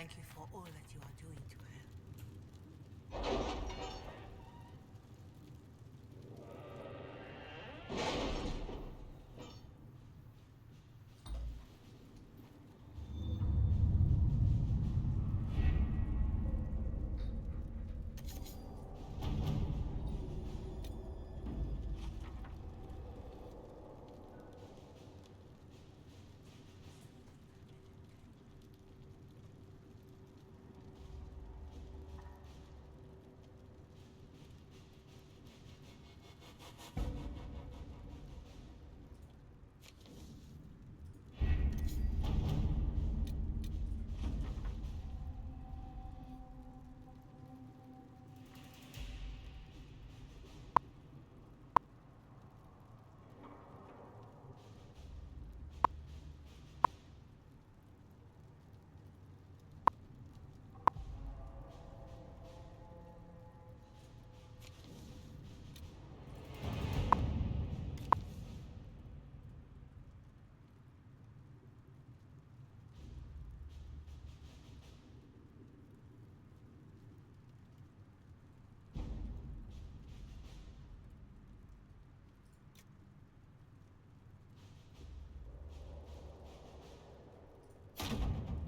Thank you for all that you are doing to her.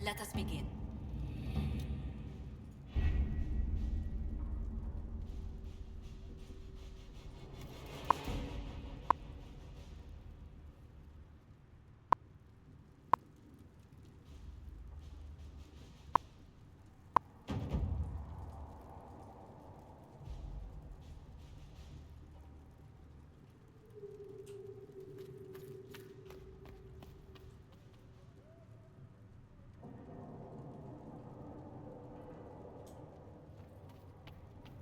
Let us begin.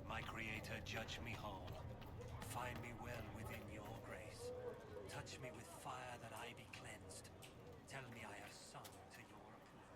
My Creator, judge me whole. Find me well within your grace. Touch me with fire that I be cleansed. Tell me I have sung to your approval.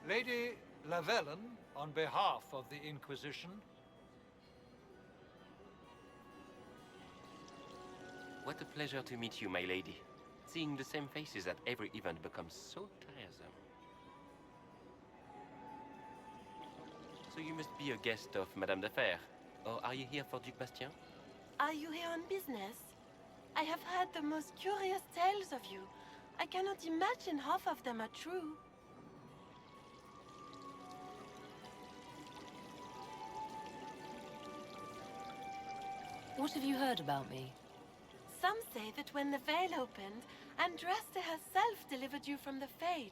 Lady Lavellen, on behalf of the Inquisition. What a pleasure to meet you, my lady. Seeing the same faces at every event becomes so tiresome. So you must be a guest of Madame de Fer, or are you here for Duc Bastien? Are you here on business? I have heard the most curious tales of you. I cannot imagine half of them are true. What have you heard about me? Some say that when the veil opened, Andraste herself delivered you from the Fade.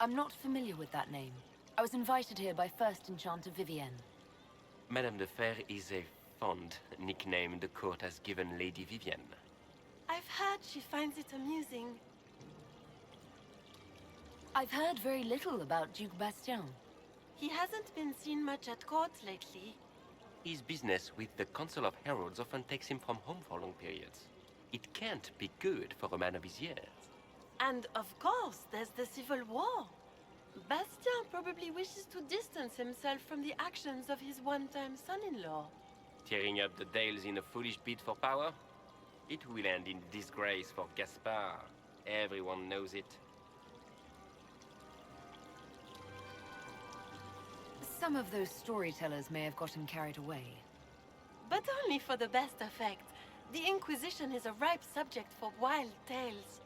I'm not familiar with that name. I was invited here by First Enchanter Vivienne. Madame de Fer is a fond nickname the court has given Lady Vivienne. I've heard she finds it amusing. I've heard very little about Duc Bastien. He hasn't been seen much at court lately. His business with the Council of Heralds often takes him from home for long periods. It can't be good for a man of his years. And of course, there's the civil war. Bastien probably wishes to distance himself from the actions of his one-time son-in-law. Tearing up the Dales in a foolish bid for power? It will end in disgrace for Gaspard. Everyone knows it. Some of those storytellers may have gotten carried away. But only for the best effect. The Inquisition is a ripe subject for wild tales.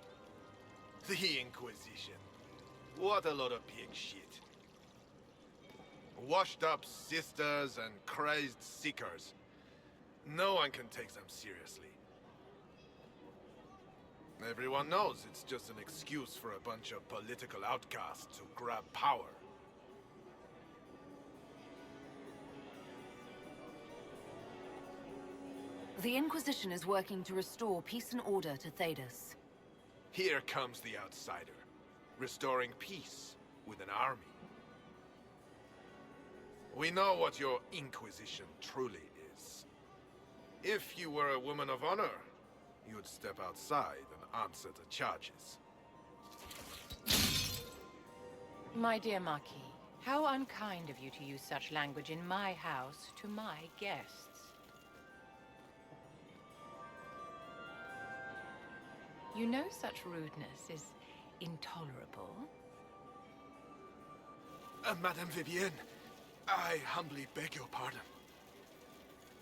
The Inquisition. What a lot of pig shit. Washed up sisters and crazed seekers. No one can take them seriously. Everyone knows it's just an excuse for a bunch of political outcasts to grab power. The Inquisition is working to restore peace and order to Thedas. Here comes the outsider, restoring peace with an army. We know what your Inquisition truly is. If you were a woman of honor, you'd step outside and answer the charges. My dear Marquis, how unkind of you to use such language in my house to my guests. You know such rudeness is intolerable. Madame Vivienne, I humbly beg your pardon.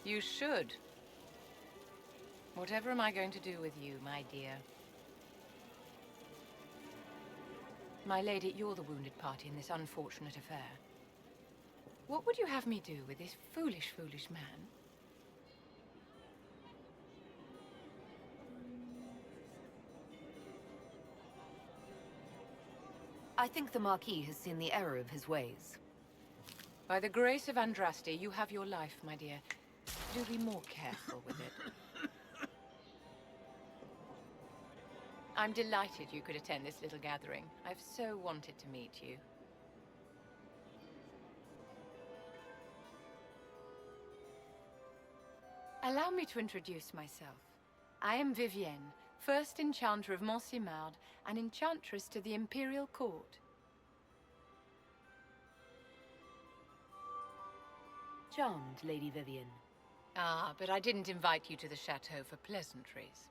You should. Whatever am I going to do with you, my dear? My lady, you're the wounded party in this unfortunate affair. What would you have me do with this foolish, foolish man? I think the Marquis has seen the error of his ways. By the grace of Andraste, you have your life, my dear. Do be more careful with it. I'm delighted you could attend this little gathering. I've so wanted to meet you. Allow me to introduce myself. I am Vivienne, first Enchanter of Montsimard and Enchantress to the Imperial Court. Charmed, Lady Vivienne. Ah, but I didn't invite you to the chateau for pleasantries.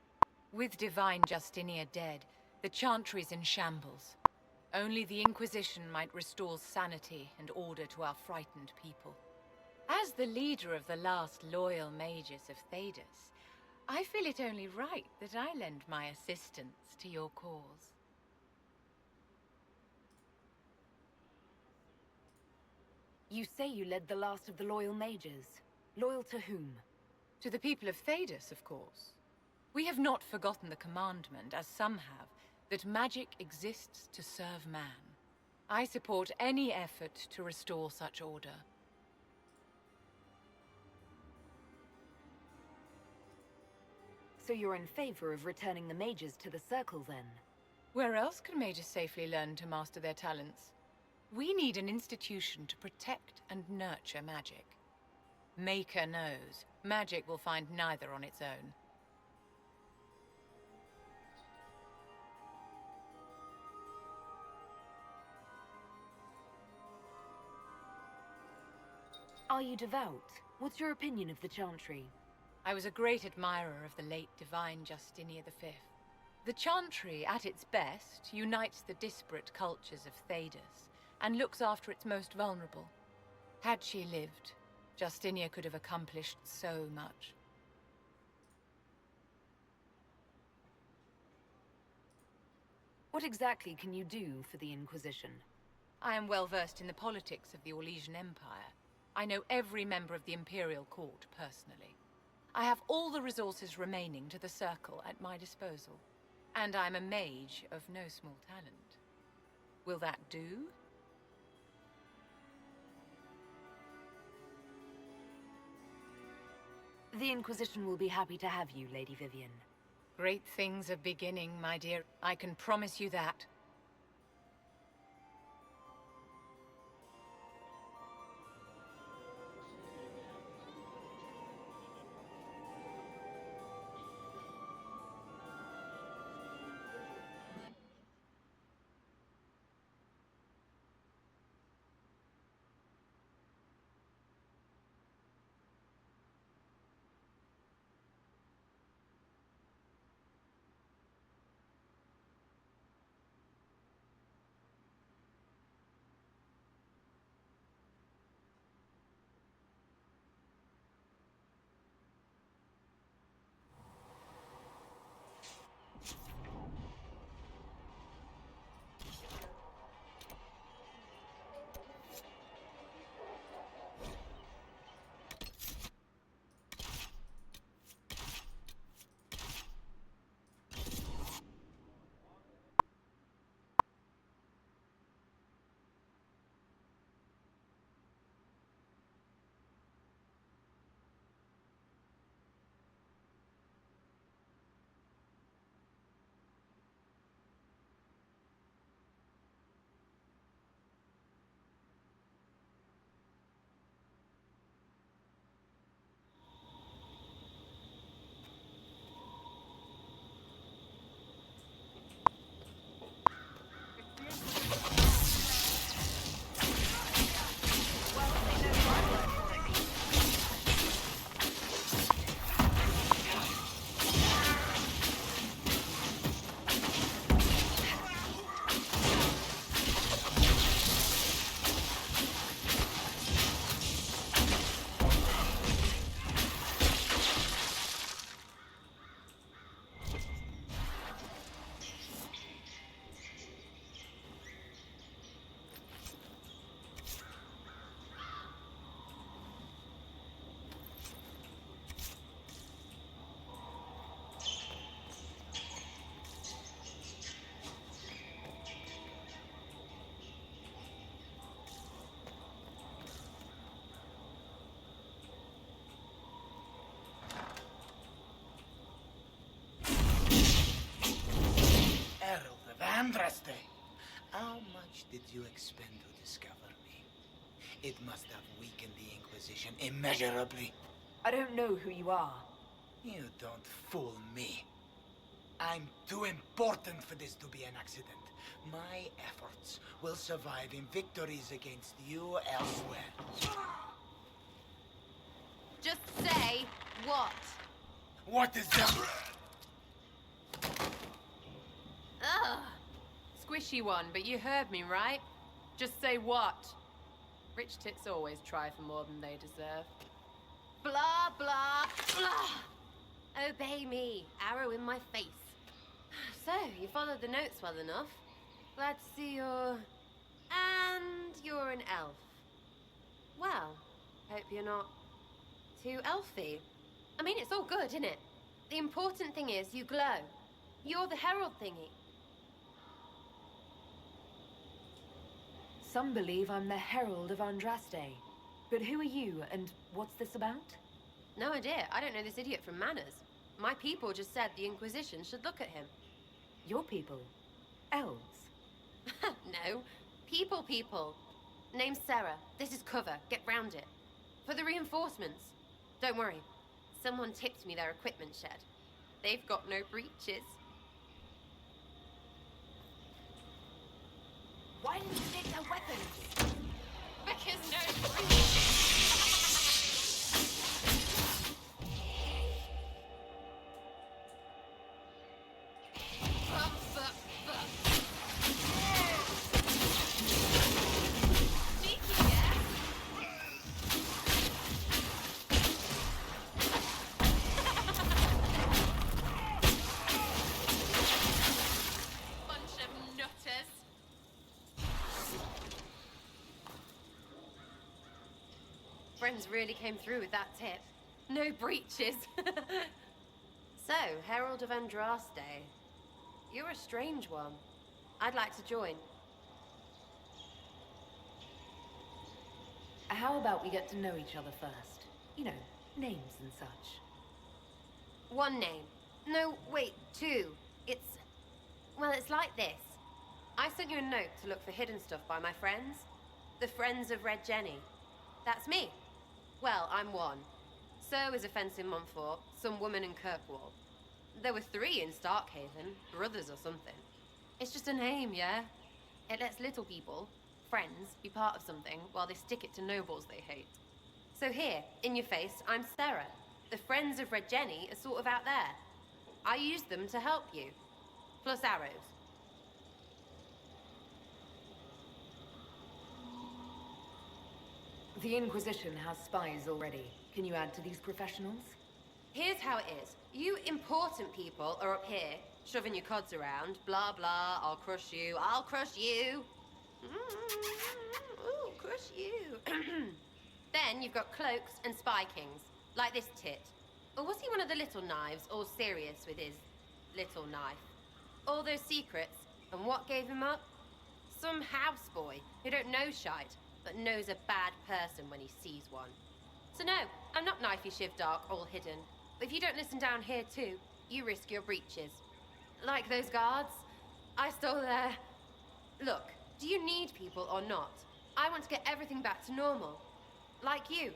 With Divine Justinia dead, the Chantry's in shambles. Only the Inquisition might restore sanity and order to our frightened people. As the leader of the last loyal mages of Thedas, I feel it only right that I lend my assistance to your cause. You say you led the last of the loyal mages. Loyal to whom? To the people of Thedas, of course. We have not forgotten the commandment, as some have, that magic exists to serve man. I support any effort to restore such order. So you're in favor of returning the mages to the Circle, then? Where else can mages safely learn to master their talents? We need an institution to protect and nurture magic. Maker knows, magic will find neither on its own. Are you devout? What's your opinion of the Chantry? I was a great admirer of the late Divine Justinia V. The Chantry, at its best, unites the disparate cultures of Thedas and looks after its most vulnerable. Had she lived, Justinia could have accomplished so much. What exactly can you do for the Inquisition? I am well versed in the politics of the Orlesian Empire. I know every member of the Imperial Court personally. I have all the resources remaining to the Circle at my disposal. And I'm a mage of no small talent. Will that do? The Inquisition will be happy to have you, Lady Vivienne. Great things are beginning, my dear. I can promise you that. Andraste! How much did you expend to discover me? It must have weakened the Inquisition immeasurably. I don't know who you are. You don't fool me. I'm too important for this to be an accident. My efforts will survive in victories against you elsewhere. Just say what? What is that? Ugh. Squishy one, but you heard me, right? Just say what? Rich tits always try for more than they deserve. Blah, blah, blah. Obey me. Arrow in my face. So, you followed the notes well enough. Glad to see you're... And you're an elf. Well, hope you're not too elfy. I mean, it's all good, isn't it? The important thing is you glow. You're the herald thingy. Some believe I'm the Herald of Andraste. But who are you, and what's this about? No idea. I don't know this idiot from Manners. My people just said the Inquisition should look at him. Your people? Elves? No. People. Name's Sarah. This is cover. Get round it. For the reinforcements. Don't worry. Someone tipped me their equipment shed. They've got no breaches. Why didn't you take their weapons? Because no breaches. Friends really came through with that tip. No breaches. So, Herald of Andraste. You're a strange one. I'd like to join. How about we get to know each other first? You know, names and such. One name. No, wait, two. Well, it's like this. I sent you a note to look for hidden stuff by my friends. The Friends of Red Jenny. That's me. Well, I'm one. So is a fence in Montfort, some woman in Kirkwall. There were 3 in Starkhaven, brothers or something. It's just a name, yeah? It lets little people, friends, be part of something while they stick it to nobles they hate. So here, in your face, I'm Sarah. The Friends of Red Jenny are sort of out there. I used them to help you. Plus arrows. The Inquisition has spies already. Can you add to these professionals? Here's how it is. You important people are up here, shoving your cods around. Blah, blah, I'll crush you. Ooh, crush you. Then you've got cloaks and spy kings, like this tit. Or was he one of the little knives, all serious with his little knife? All those secrets, and what gave him up? Some houseboy who don't know shite, but knows a bad person when he sees one. So no, I'm not knifey shiv dark, all hidden. But if you don't listen down here too, you risk your breeches. Like those guards, I stole their... Look, do you need people or not? I want to get everything back to normal. Like you.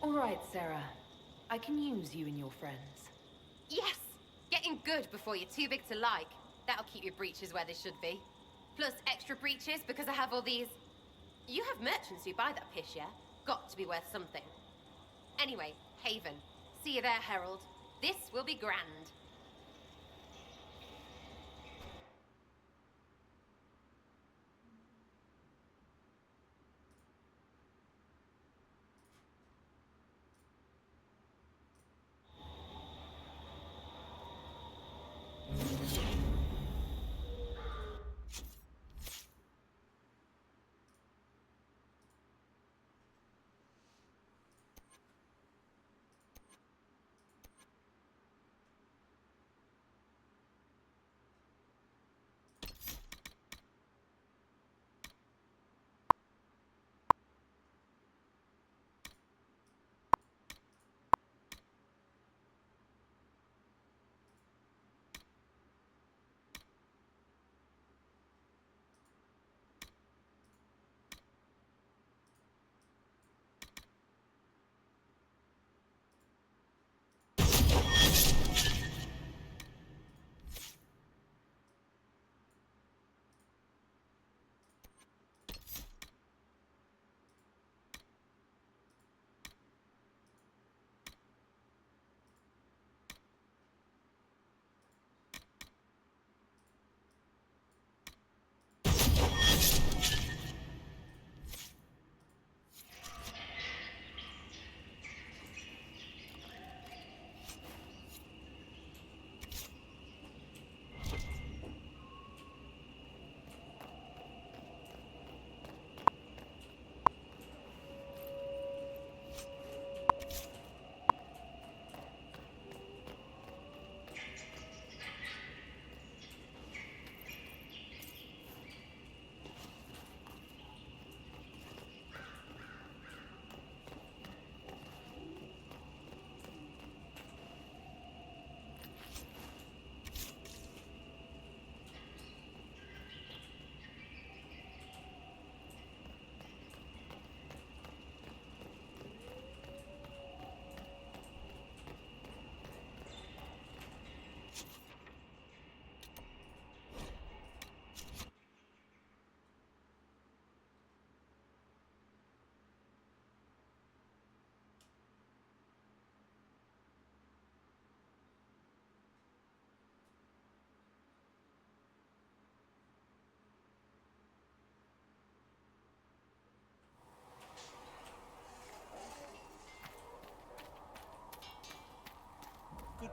All right, Sarah. I can use you and your friends. Yes! Getting good before you're too big to like. That'll keep your breeches where they should be. Plus extra breeches because I have all these... You have merchants who buy that pish, yeah? Got to be worth something. Anyway, Haven. See you there, Herald. This will be grand.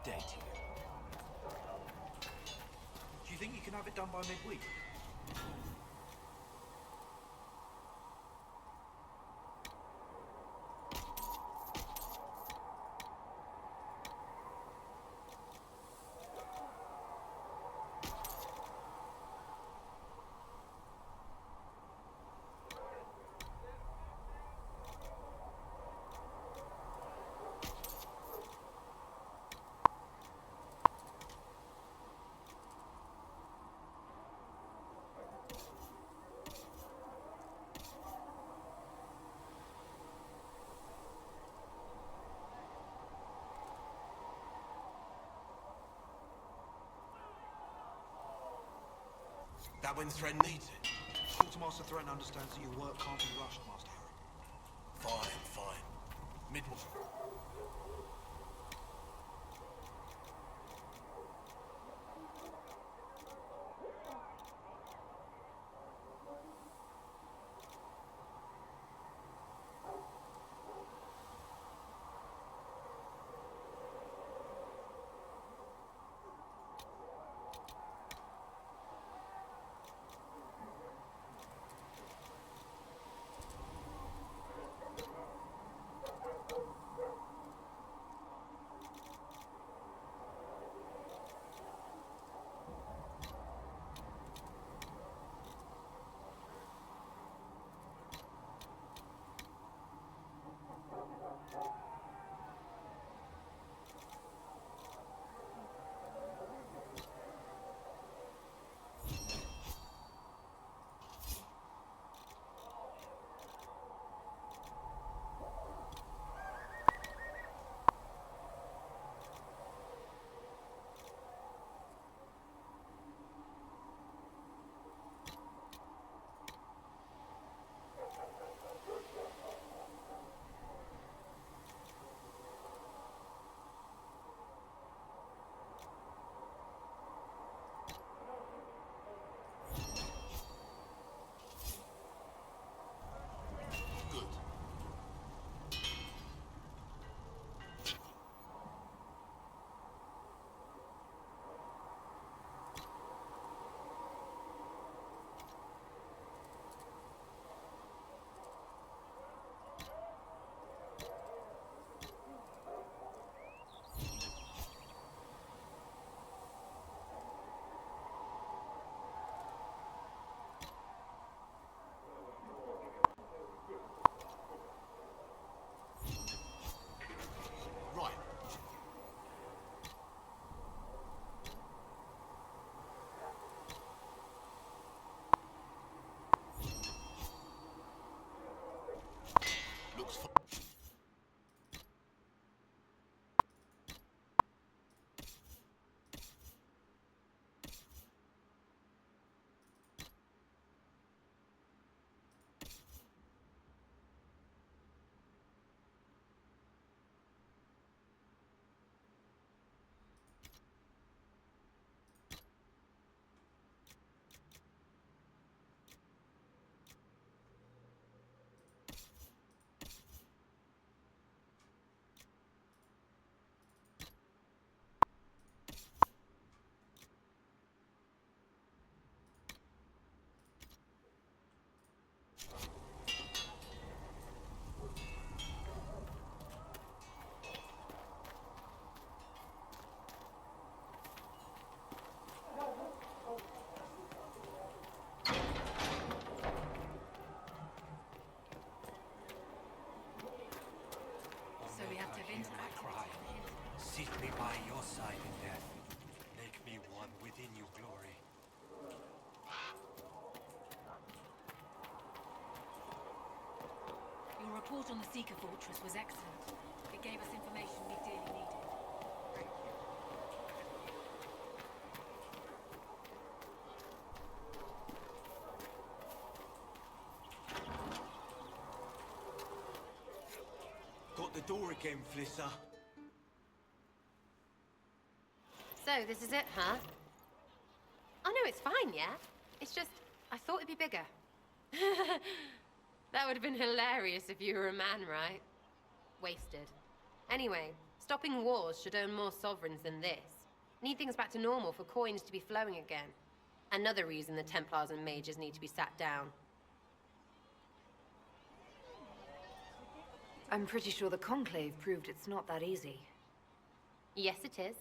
day to you. Do you think you can have it done by midweek? That when Thread needs it. Quartermaster Threaten understands that your work can't be rushed, Master Harry. Fine. Midweek. Seat me by your side in death. Make me one within your glory. Your report on the Seeker Fortress was excellent. It gave us information we dearly needed. Got the door again, Flisser. So, this is it, huh? Oh no, it's fine, yeah? It's just, I thought it'd be bigger. That would have been hilarious if you were a man, right? Wasted. Anyway, Stopping wars should own more sovereigns than this. Need things back to normal for coins to be flowing again. Another reason the Templars and mages need to be sat down. I'm pretty sure the Conclave proved it's not that easy. Yes, it is.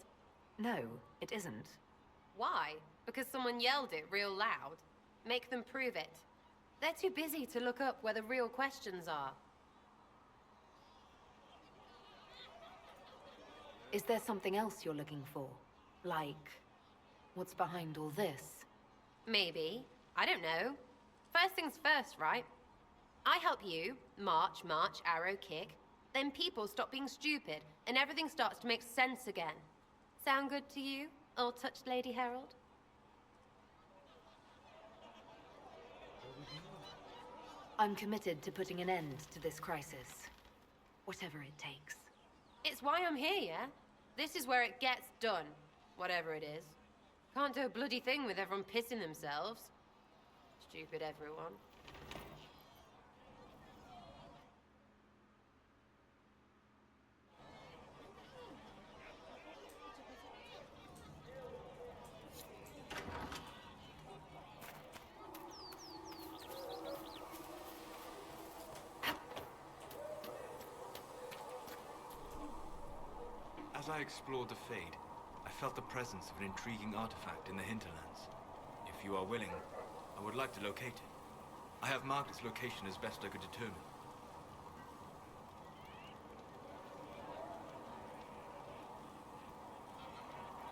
No, it isn't. Why? Because someone yelled it real loud? Make them prove it. They're too busy to look up where the real questions are. Is there something else you're looking for? Like, what's behind all this? Maybe. I don't know. First things first, right? I help you, march, arrow, kick. Then people stop being stupid, and everything starts to make sense again. Sound good to you, old-touched Lady Herald? I'm committed to putting an end to this crisis. Whatever it takes. It's why I'm here, yeah? This is where it gets done. Whatever it is. Can't do a bloody thing with everyone pissing themselves. Stupid everyone. As I explored the Fade, I felt the presence of an intriguing artifact in the hinterlands. If you are willing, I would like to locate it. I have marked its location as best I could determine.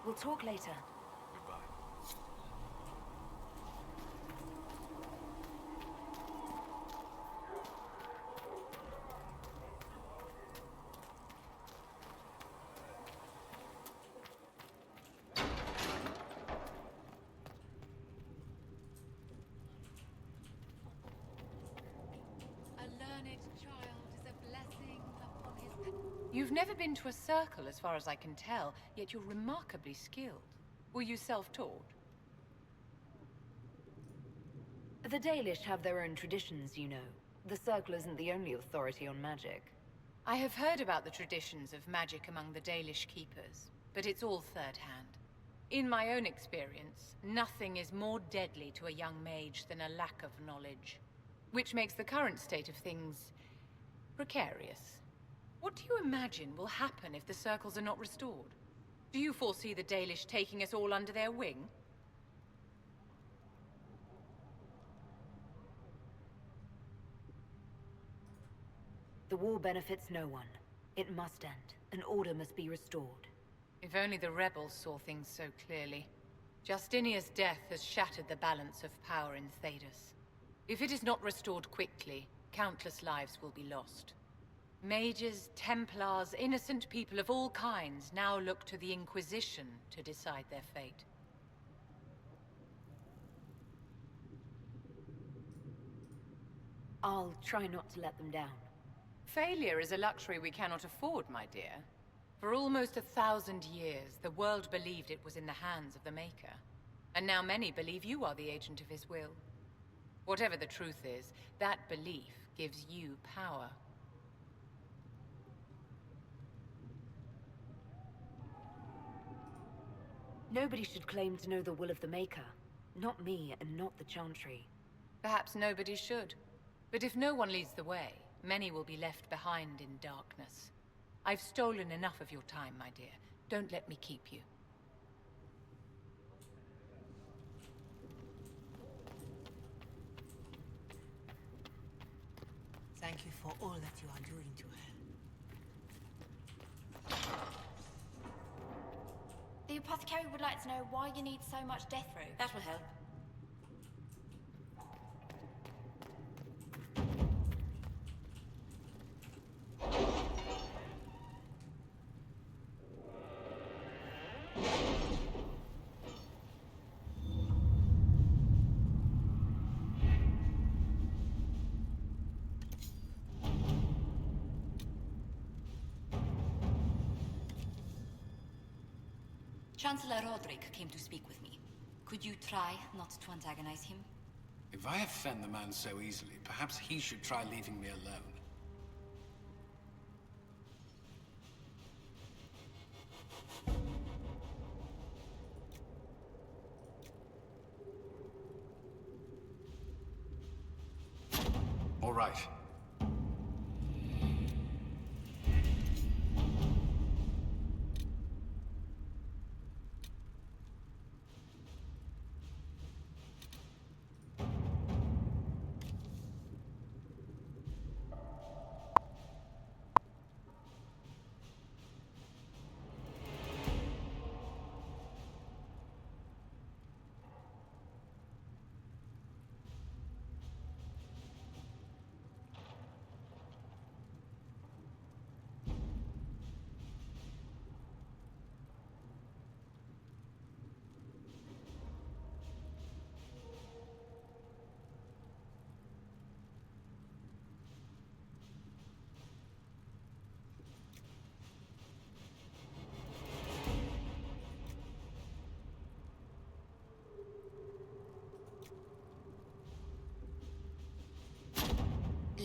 We'll talk later. Goodbye. You've never been to a circle, as far as I can tell, yet you're remarkably skilled. Were you self-taught? The Dalish have their own traditions, you know. The Circle isn't the only authority on magic. I have heard about the traditions of magic among the Dalish keepers, but it's all third-hand. In my own experience, nothing is more deadly to a young mage than a lack of knowledge, which makes the current state of things precarious. What do you imagine will happen if the circles are not restored? Do you foresee the Dalish taking us all under their wing? The war benefits no one. It must end, and order must be restored. If only the rebels saw things so clearly. Justinia's death has shattered the balance of power in Thedas. If it is not restored quickly, countless lives will be lost. Mages, Templars, innocent people of all kinds now look to the Inquisition to decide their fate. I'll try not to let them down. Failure is a luxury we cannot afford, my dear. For almost 1,000 years, the world believed it was in the hands of the Maker. And now many believe you are the agent of his will. Whatever the truth is, that belief gives you power. Nobody should claim to know the will of the Maker. Not me, and not the Chantry. Perhaps nobody should. But if no one leads the way, many will be left behind in darkness. I've stolen enough of your time, my dear. Don't let me keep you. Thank you for all that you are doing to her. The apothecary would like to know why you need so much death row. That will help. Chancellor Roderick came to speak with me. Could you try not to antagonize him? If I offend the man so easily, perhaps he should try leaving me alone.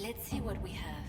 Let's see what we have.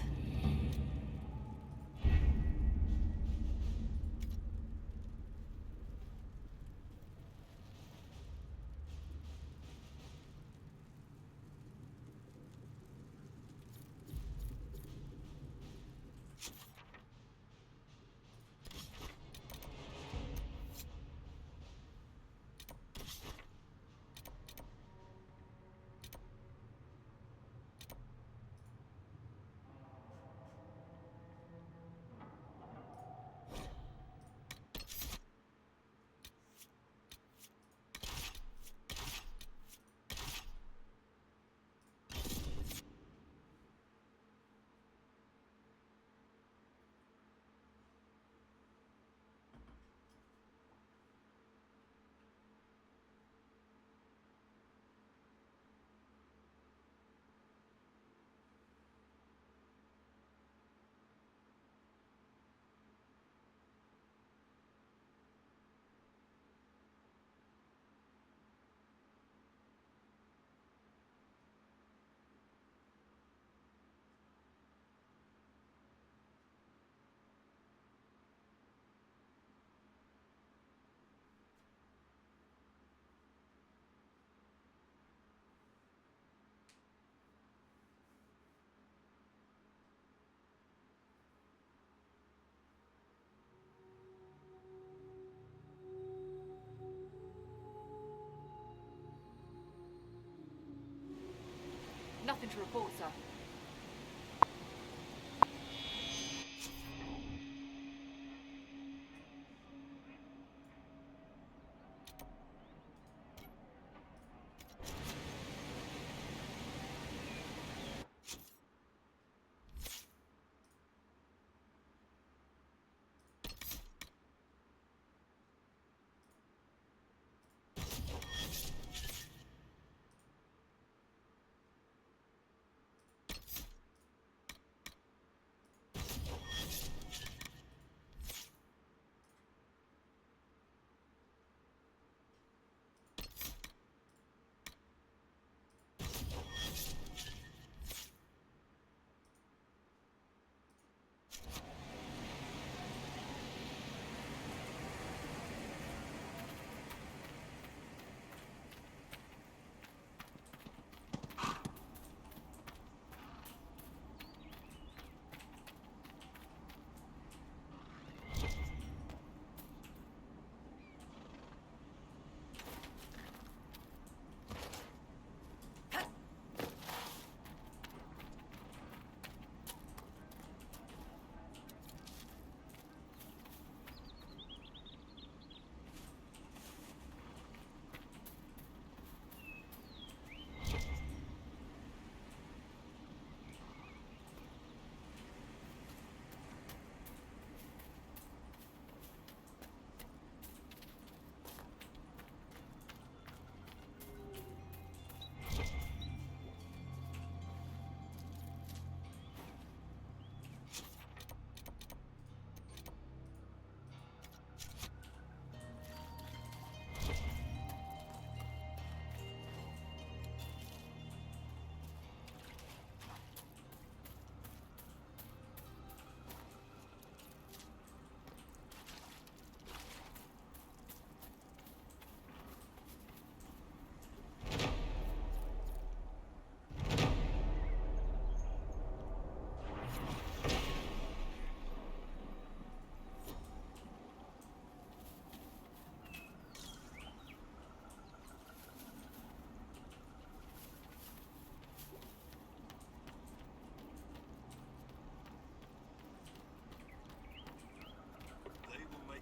Nothing to report, sir.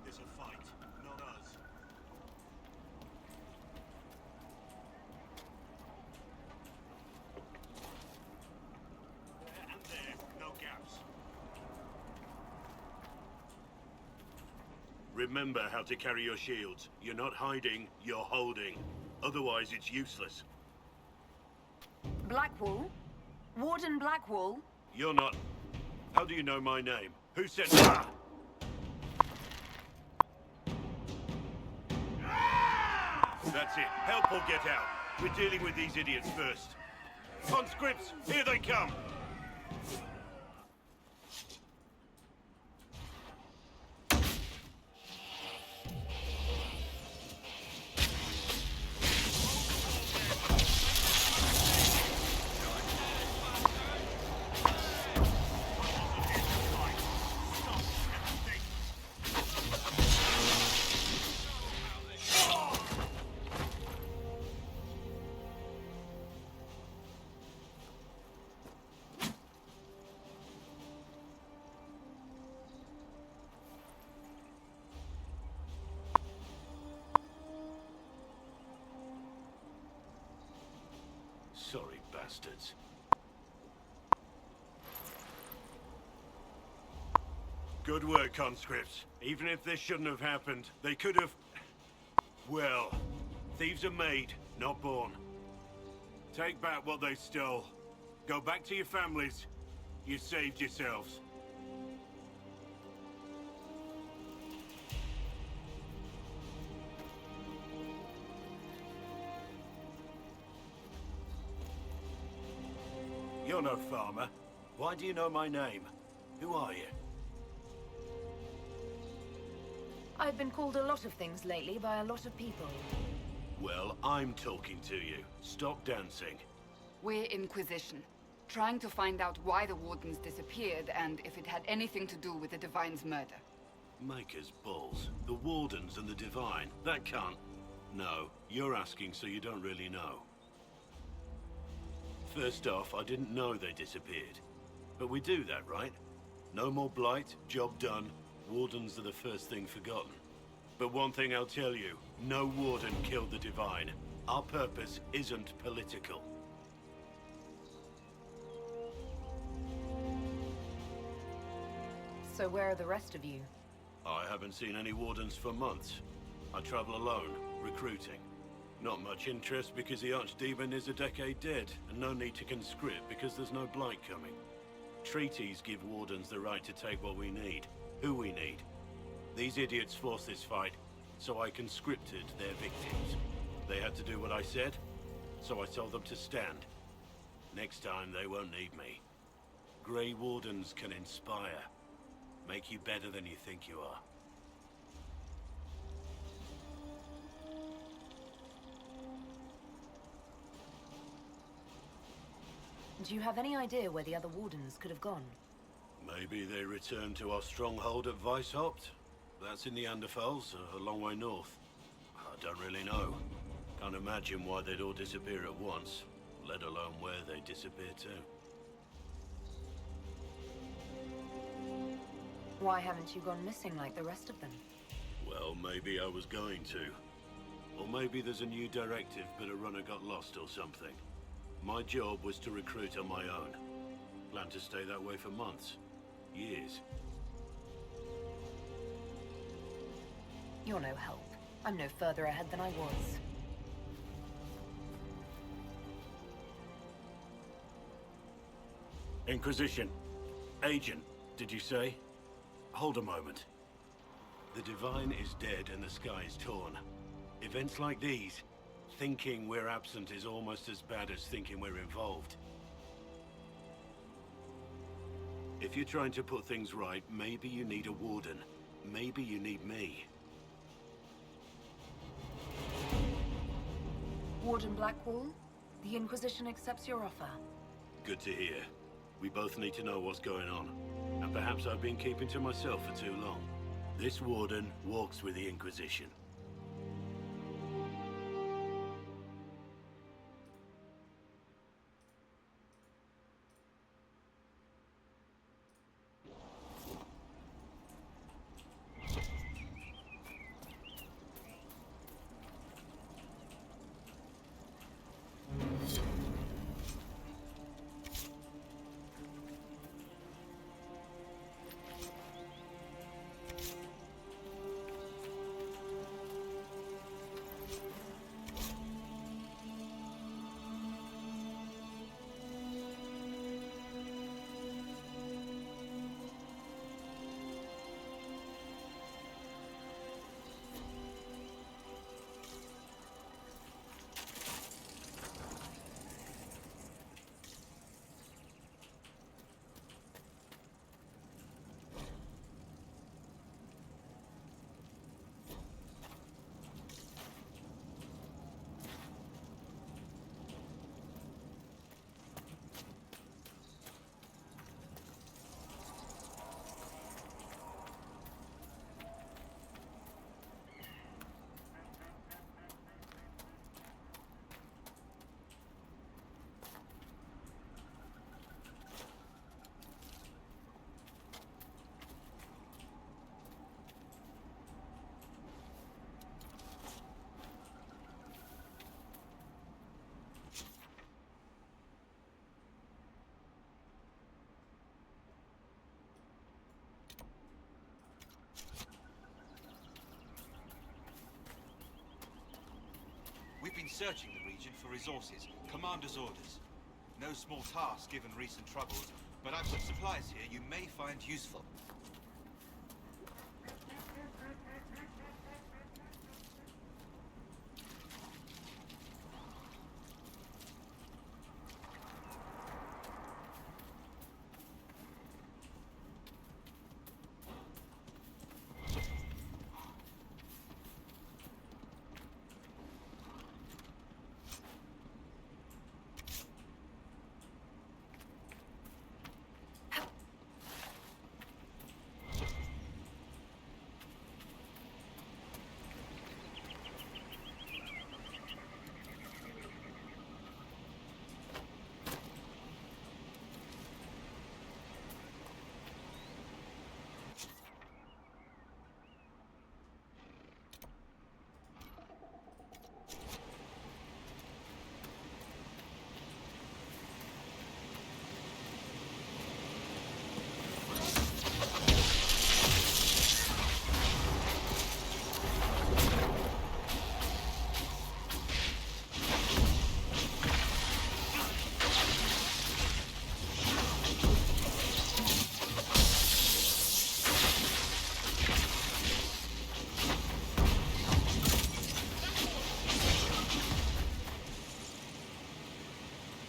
This a fight, not us. There and there, no gaps. Remember how to carry your shields. You're not hiding, you're holding. Otherwise, it's useless. Blackwall? Warden Blackwall? You're not... How do you know my name? Who said... Ah! That's it. Help or get out. We're dealing with these idiots first. Conscripts, here they come! Sorry, bastards. Good work, conscripts. Even if this shouldn't have happened, they could have... Well, thieves are made, not born. Take back what they stole. Go back to your families. You saved yourselves. You're no farmer. Why do you know my name? Who are you? I've been called a lot of things lately by a lot of people. Well, I'm talking to you. Stop dancing. We're Inquisition, trying to find out why the Wardens disappeared and if it had anything to do with the Divine's murder. Maker's balls. The Wardens and the Divine. That can't... No, you're asking so you don't really know. First off, I didn't know they disappeared. But we do that, right? No more blight, job done. Wardens are the first thing forgotten. But one thing I'll tell you, no Warden killed the Divine. Our purpose isn't political. So where are the rest of you? I haven't seen any Wardens for months. I travel alone, recruiting. Not much interest because the Archdemon is a decade dead, and no need to conscript because there's no blight coming. Treaties give Wardens the right to take what we need, who we need. These idiots forced this fight, so I conscripted their victims. They had to do what I said, so I told them to stand. Next time they won't need me. Grey Wardens can inspire. Make you better than you think you are. Do you have any idea where the other Wardens could have gone? Maybe they returned to our stronghold at Weishaupt. That's in the Anderfels, a long way north. I don't really know. Can't imagine why they'd all disappear at once, let alone where they'd disappear to. Why haven't you gone missing like the rest of them? Well, maybe I was going to. Or maybe there's a new directive, but a runner got lost or something. My job was to recruit on my own. Planned to stay that way for months. Years. You're no help. I'm no further ahead than I was. Inquisition. Agent, did you say? Hold a moment. The Divine is dead and the sky is torn. Events like these, thinking we're absent is almost as bad as thinking we're involved. If you're trying to put things right, maybe you need a Warden. Maybe you need me. Warden Blackwall, the Inquisition accepts your offer. Good to hear. We both need to know what's going on. And perhaps I've been keeping to myself for too long. This Warden walks with the Inquisition. searching the region for resources. Commander's orders. No small task given recent troubles, but I've some supplies here you may find useful.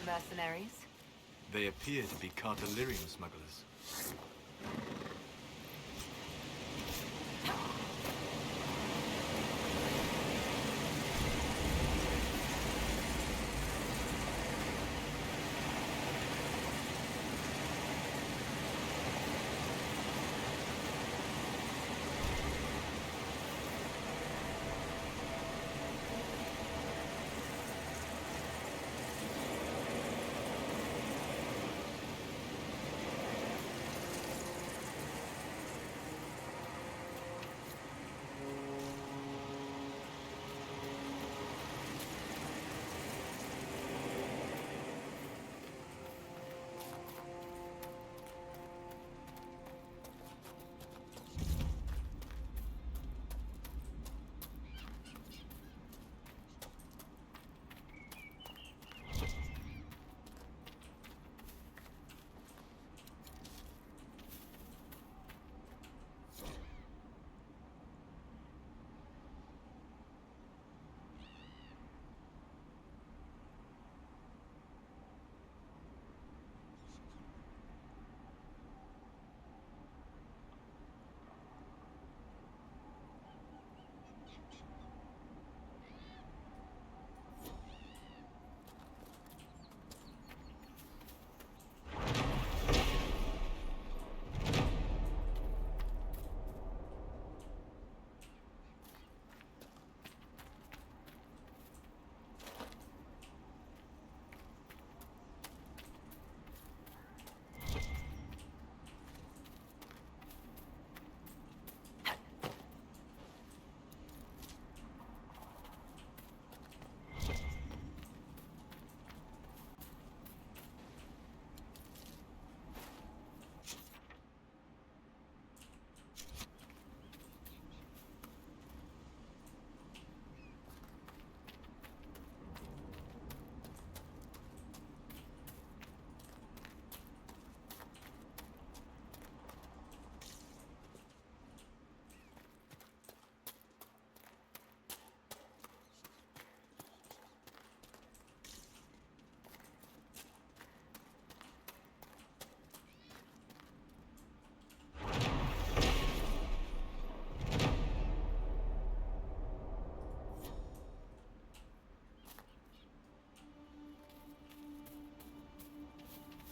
Mercenaries? They appear to be Cartelirium smugglers.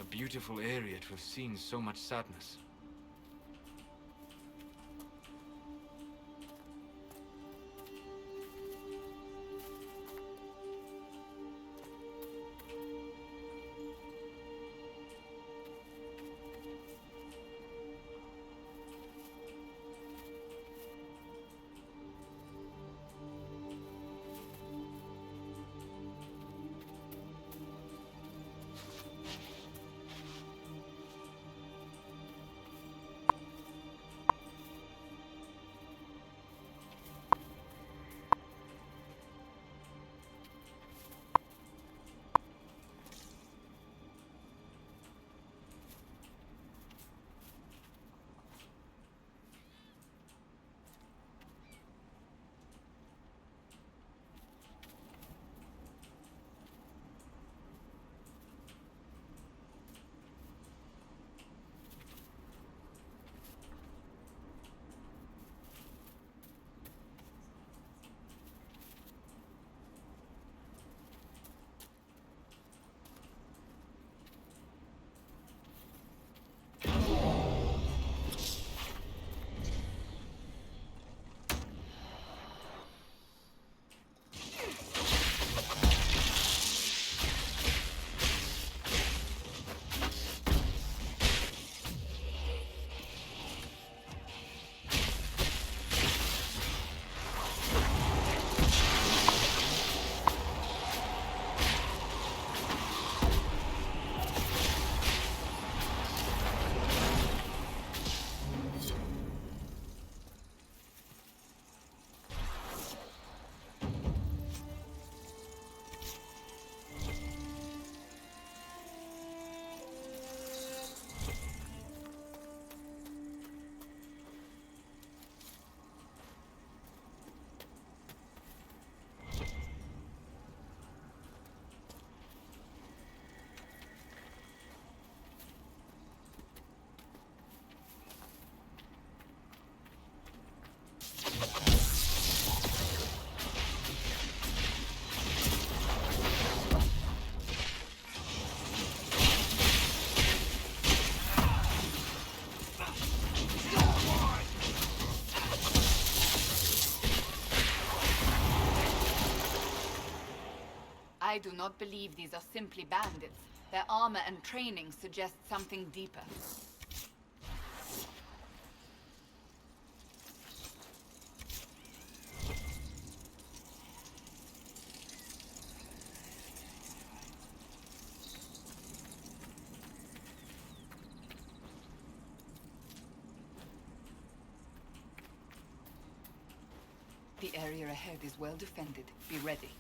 A beautiful area to have seen so much sadness. I do not believe these are simply bandits. Their armor and training suggest something deeper. The area ahead is well defended. Be ready.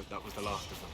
doubt that was the last of them.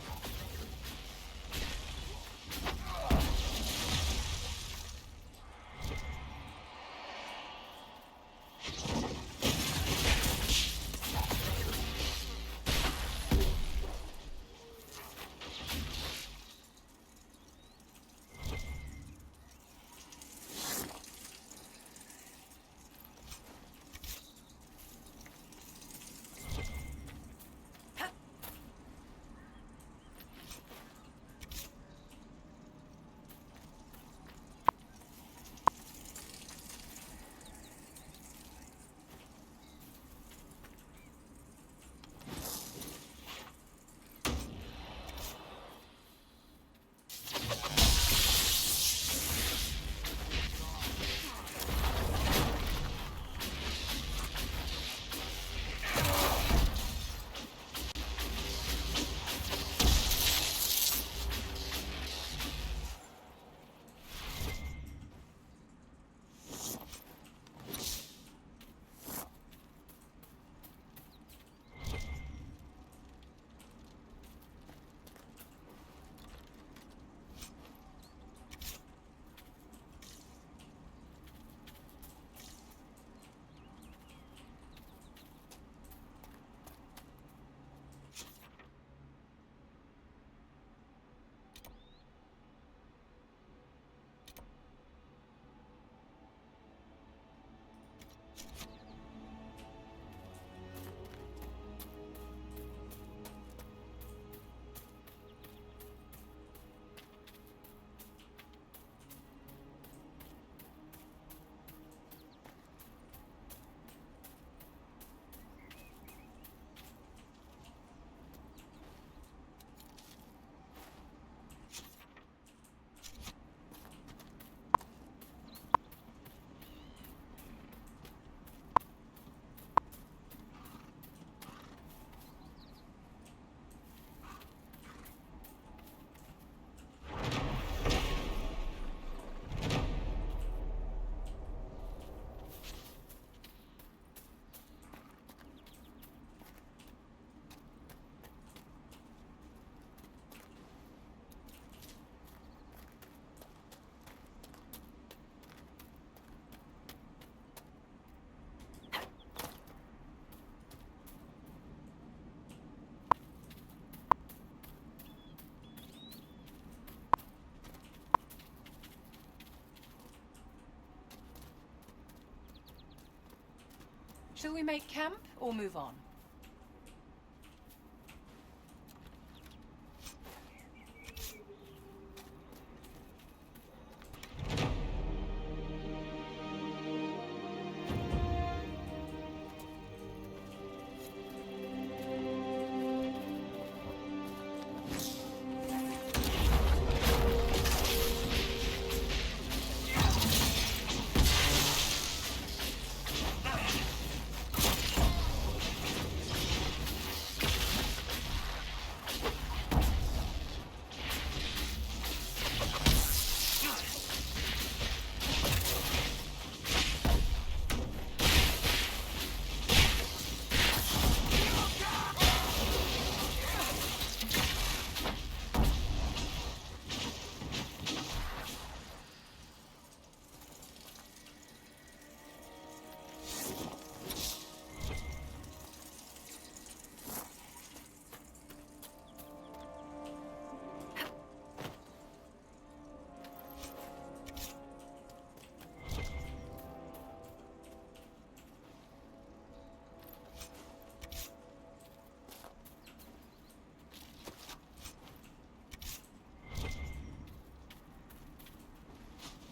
Shall we make camp or move on?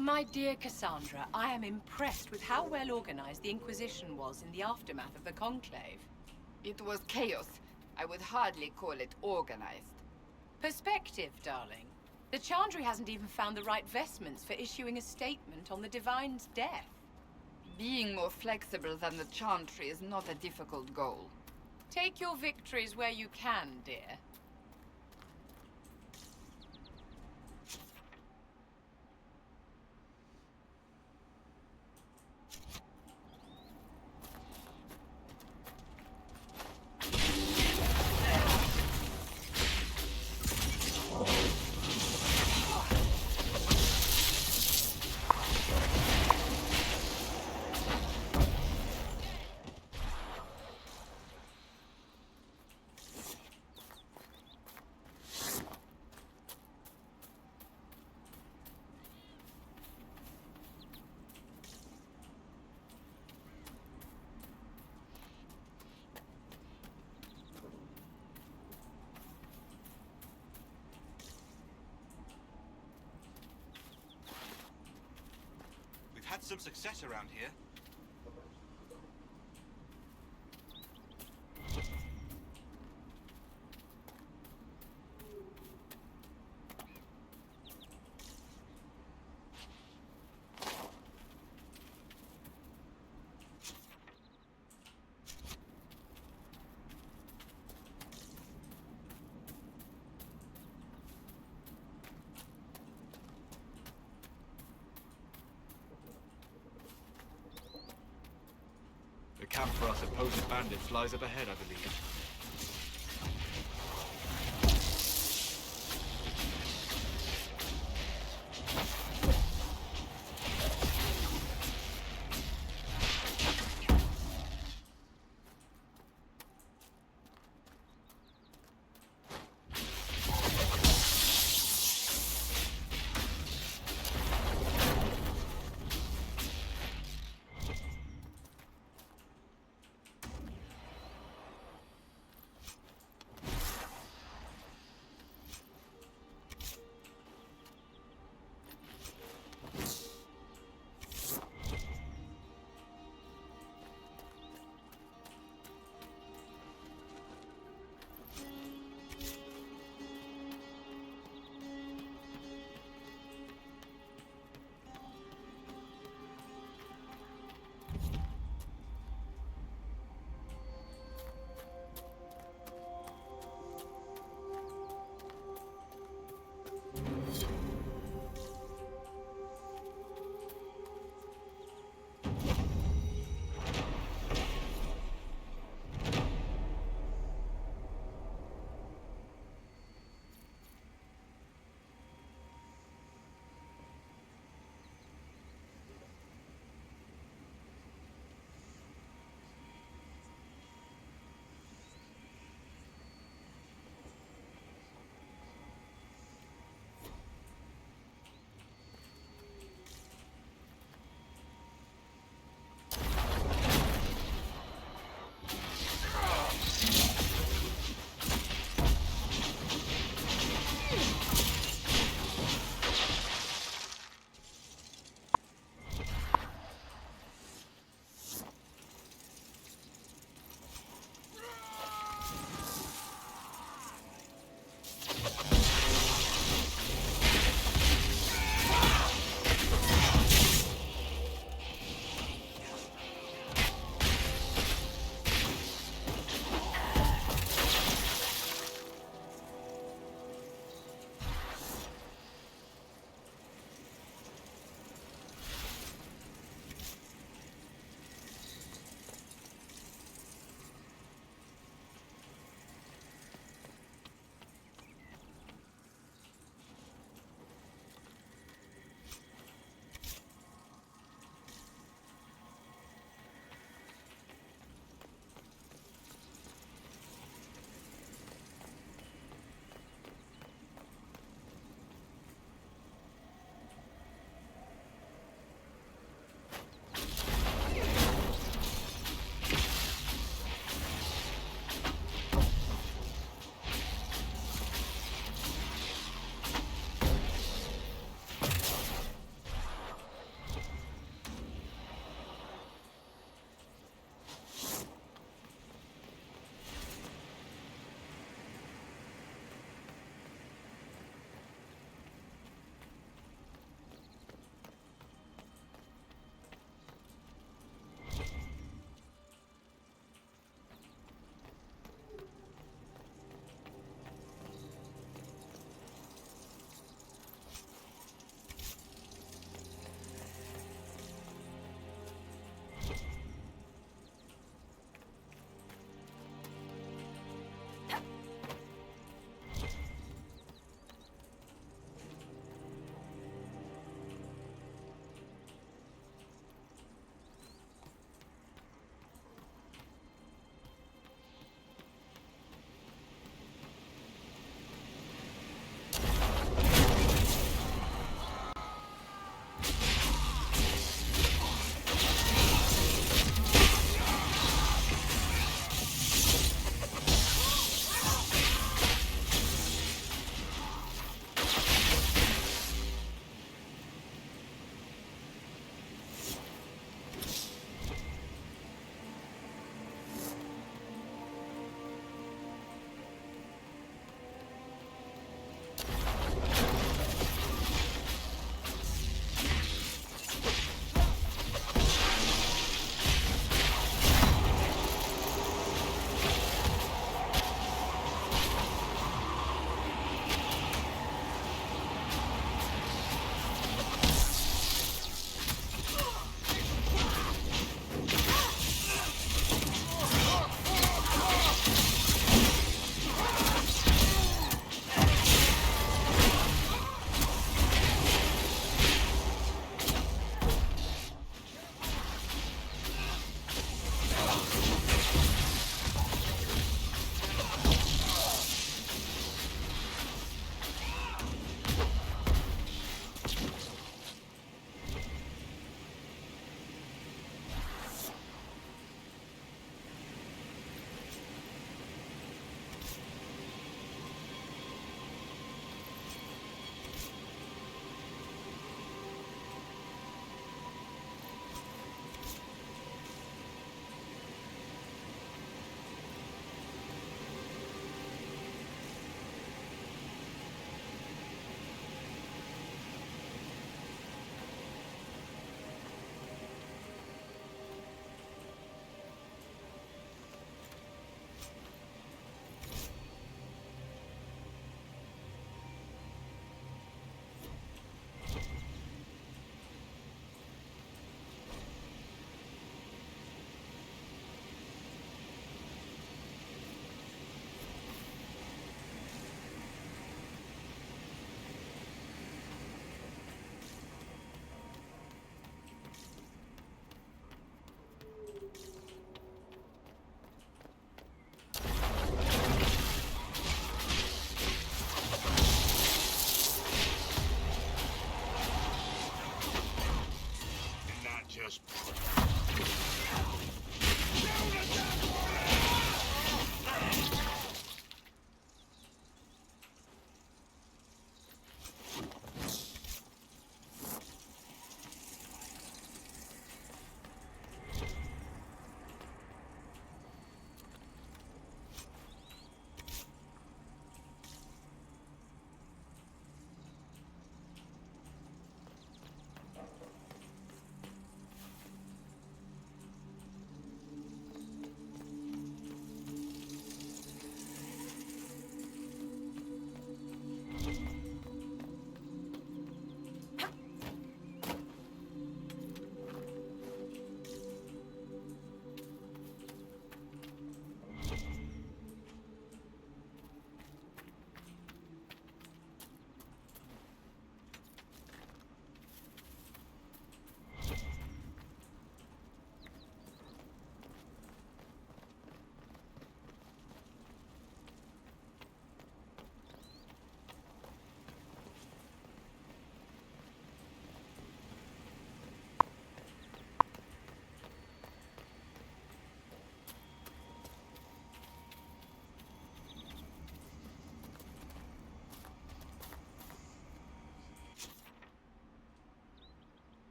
My dear Cassandra, I am impressed with how well organized the Inquisition was in the aftermath of the Conclave. It was chaos. I would hardly call it organized. Perspective, darling. The Chantry hasn't even found the right vestments for issuing a statement on the Divine's death. Being more flexible than the Chantry is not a difficult goal. Take your victories where you can, dear. had some success around here. The camp for our supposed bandits lies up ahead, I believe. Just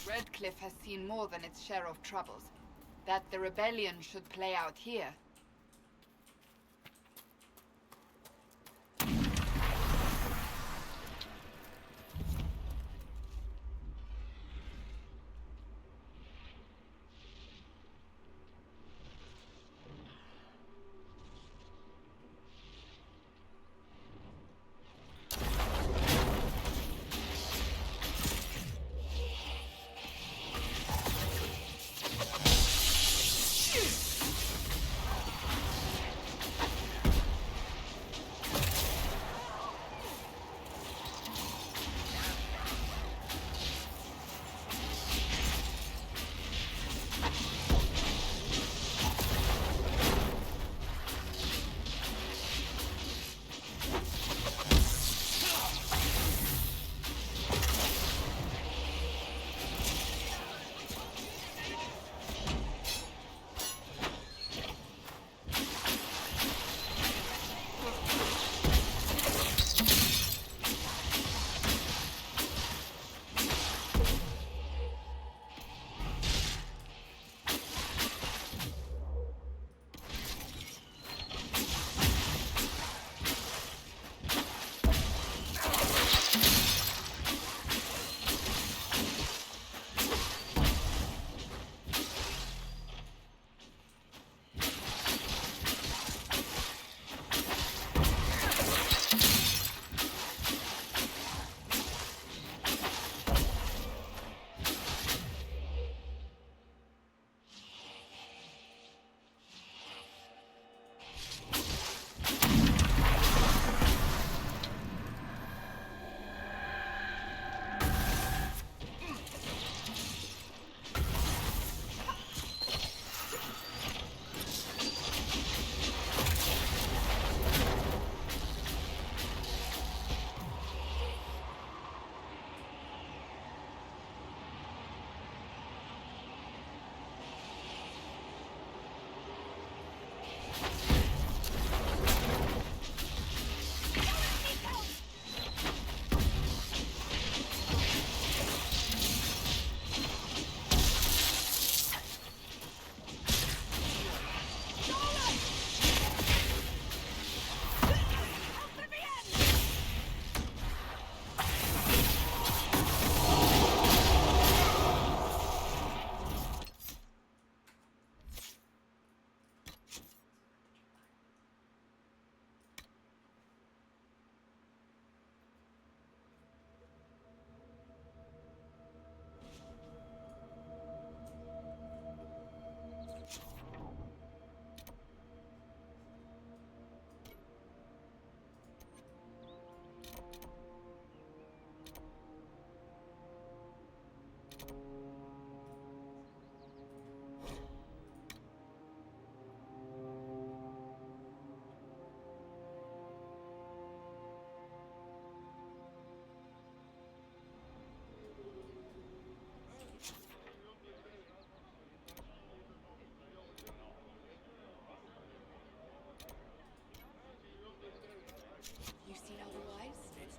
Redcliffe has seen more than its share of troubles. That the rebellion should play out here.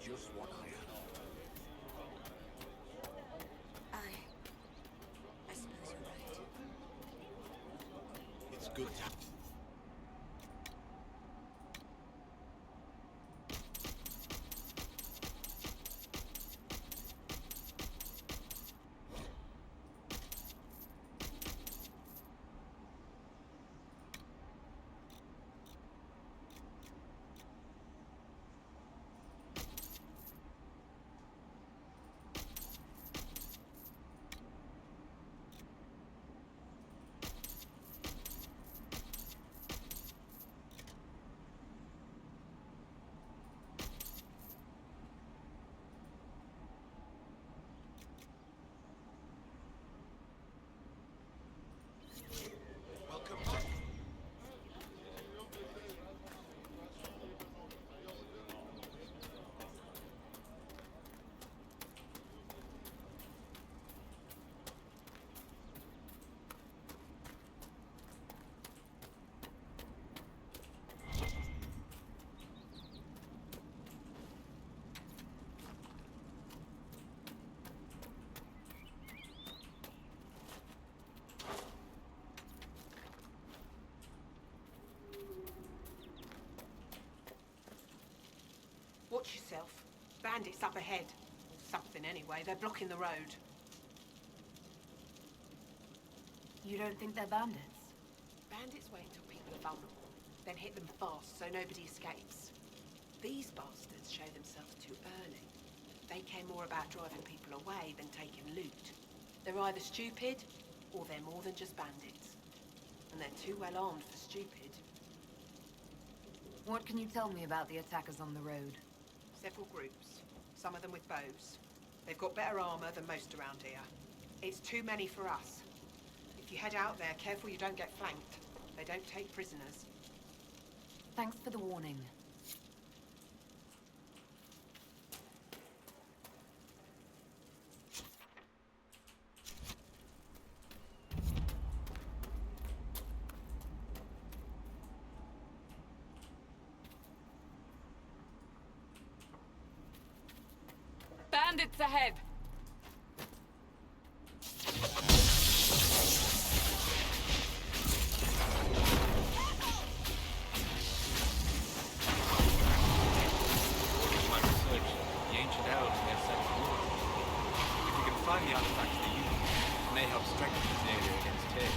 just what I have. I suppose you're right. It's good to... Watch yourself. Bandits up ahead. Something anyway. They're blocking the road. You don't think they're bandits? Bandits wait until people are vulnerable, then hit them fast so nobody escapes. These bastards show themselves too early. They care more about driving people away than taking loot. They're either stupid, or they're more than just bandits. And they're too well armed for stupid. What can you tell me about the attackers on the road? Several groups, some of them with bows. They've got better armor than most around here. It's too many for us. If you head out there, careful you don't get flanked. They don't take prisoners. Thanks for the warning. Bandits ahead! Find the artifacts they use. It may help strengthen this area against tears.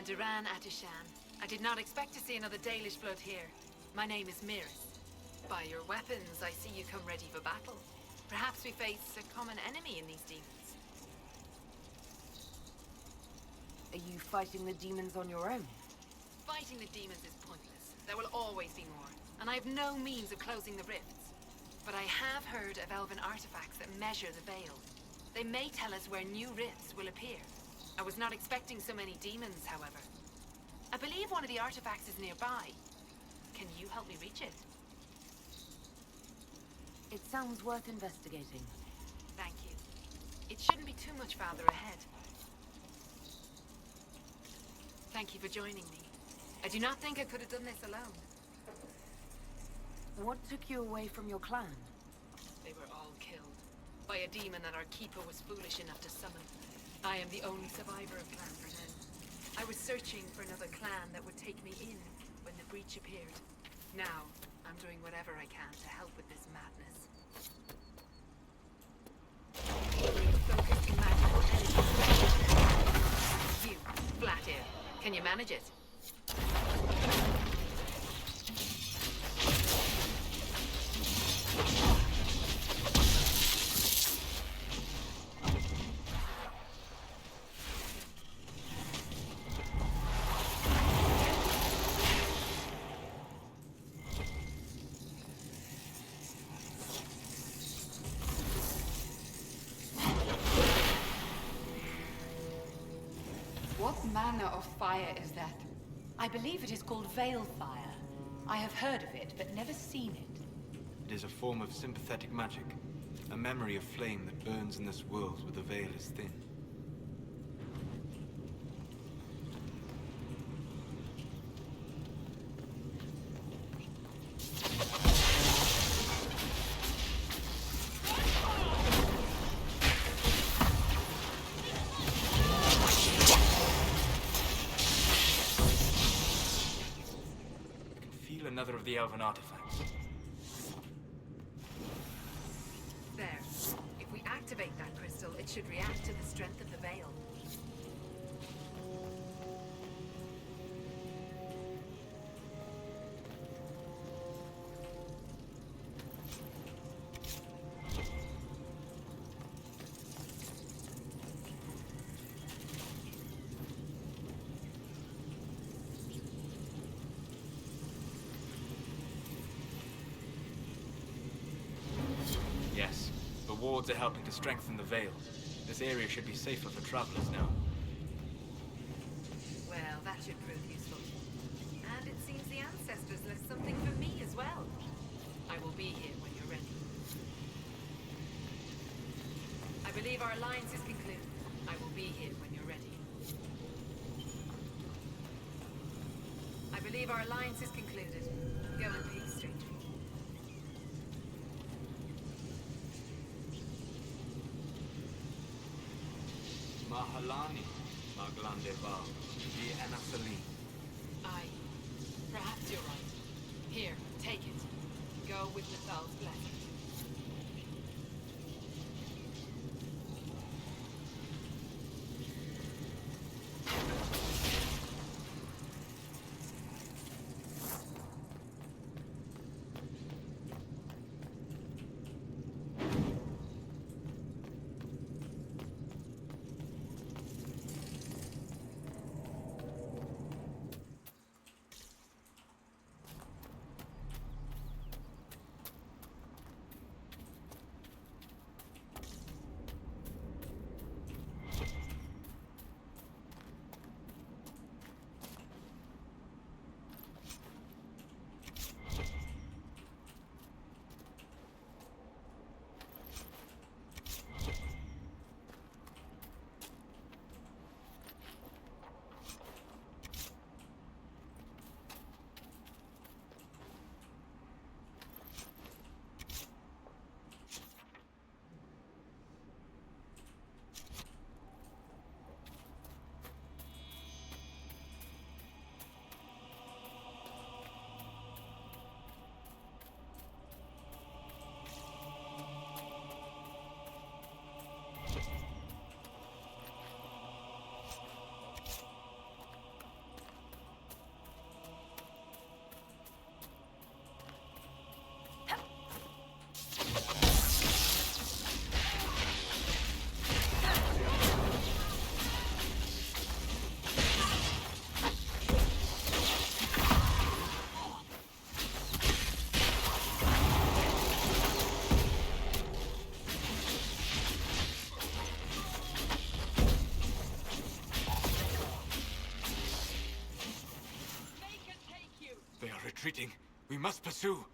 Duran Atishan. I did not expect to see another Dalish blood here. My name is Miris. By your weapons, I see you come ready for battle. Perhaps we face a common enemy in these demons. Are you fighting the demons on your own? Fighting the demons is pointless. There will always be more, and I have no means of closing the rifts. But I have heard of elven artifacts that measure the veil. They may tell us where new rifts will appear. I was not expecting so many demons, however. I believe one of the artifacts is nearby. Can you help me reach it? It sounds worth investigating. Thank you. It shouldn't be too much farther ahead. Thank you for joining me. I do not think I could have done this alone. What took you away from your clan? They were all killed by a demon that our keeper was foolish enough to summon. I am the only survivor of Clan Vernon. I was searching for another clan that would take me in when the breach appeared. Now, I'm doing whatever I can to help with this madness. Focused magical energy. You, Flathead, can you manage it? manner of fire is that? I believe it is called Veil Fire. I have heard of it, but never seen it. It is a form of sympathetic magic. A memory of flame that burns in this world where the veil is thin. Another of the elven artifacts. There. If we activate that crystal, it should react to the strength of the veil. Yes, the wards are helping to strengthen the veil. This area should be safer for travelers now. Well, that should prove useful. And it seems the ancestors left something for me as well. I will be here when you're ready. I believe our alliance is concluded. I will be here when you're ready. I believe our alliance is concluded. Go in peace, stranger. Mahalani, Maglandeva, the Anasali. Aye. Perhaps you're right. Here, take it. Go with Nathal's blessing. Retreating. We must pursue.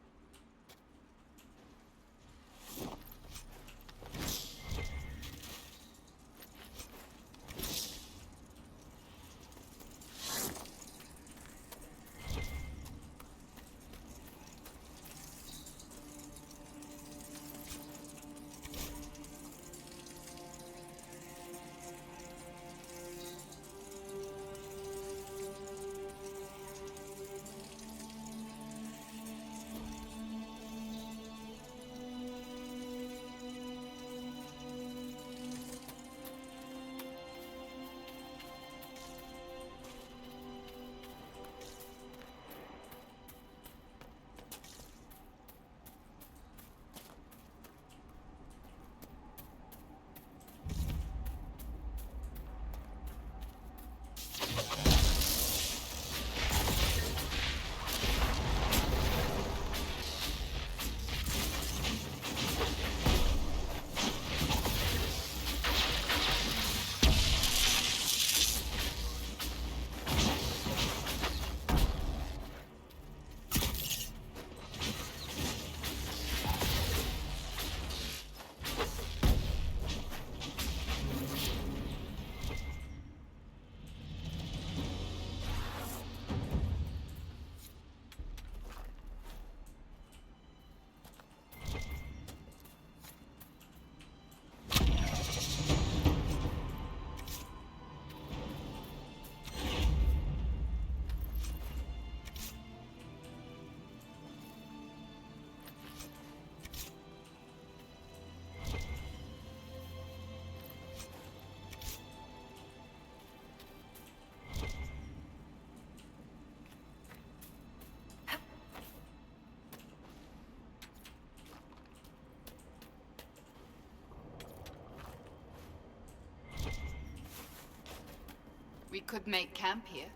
We could make camp here.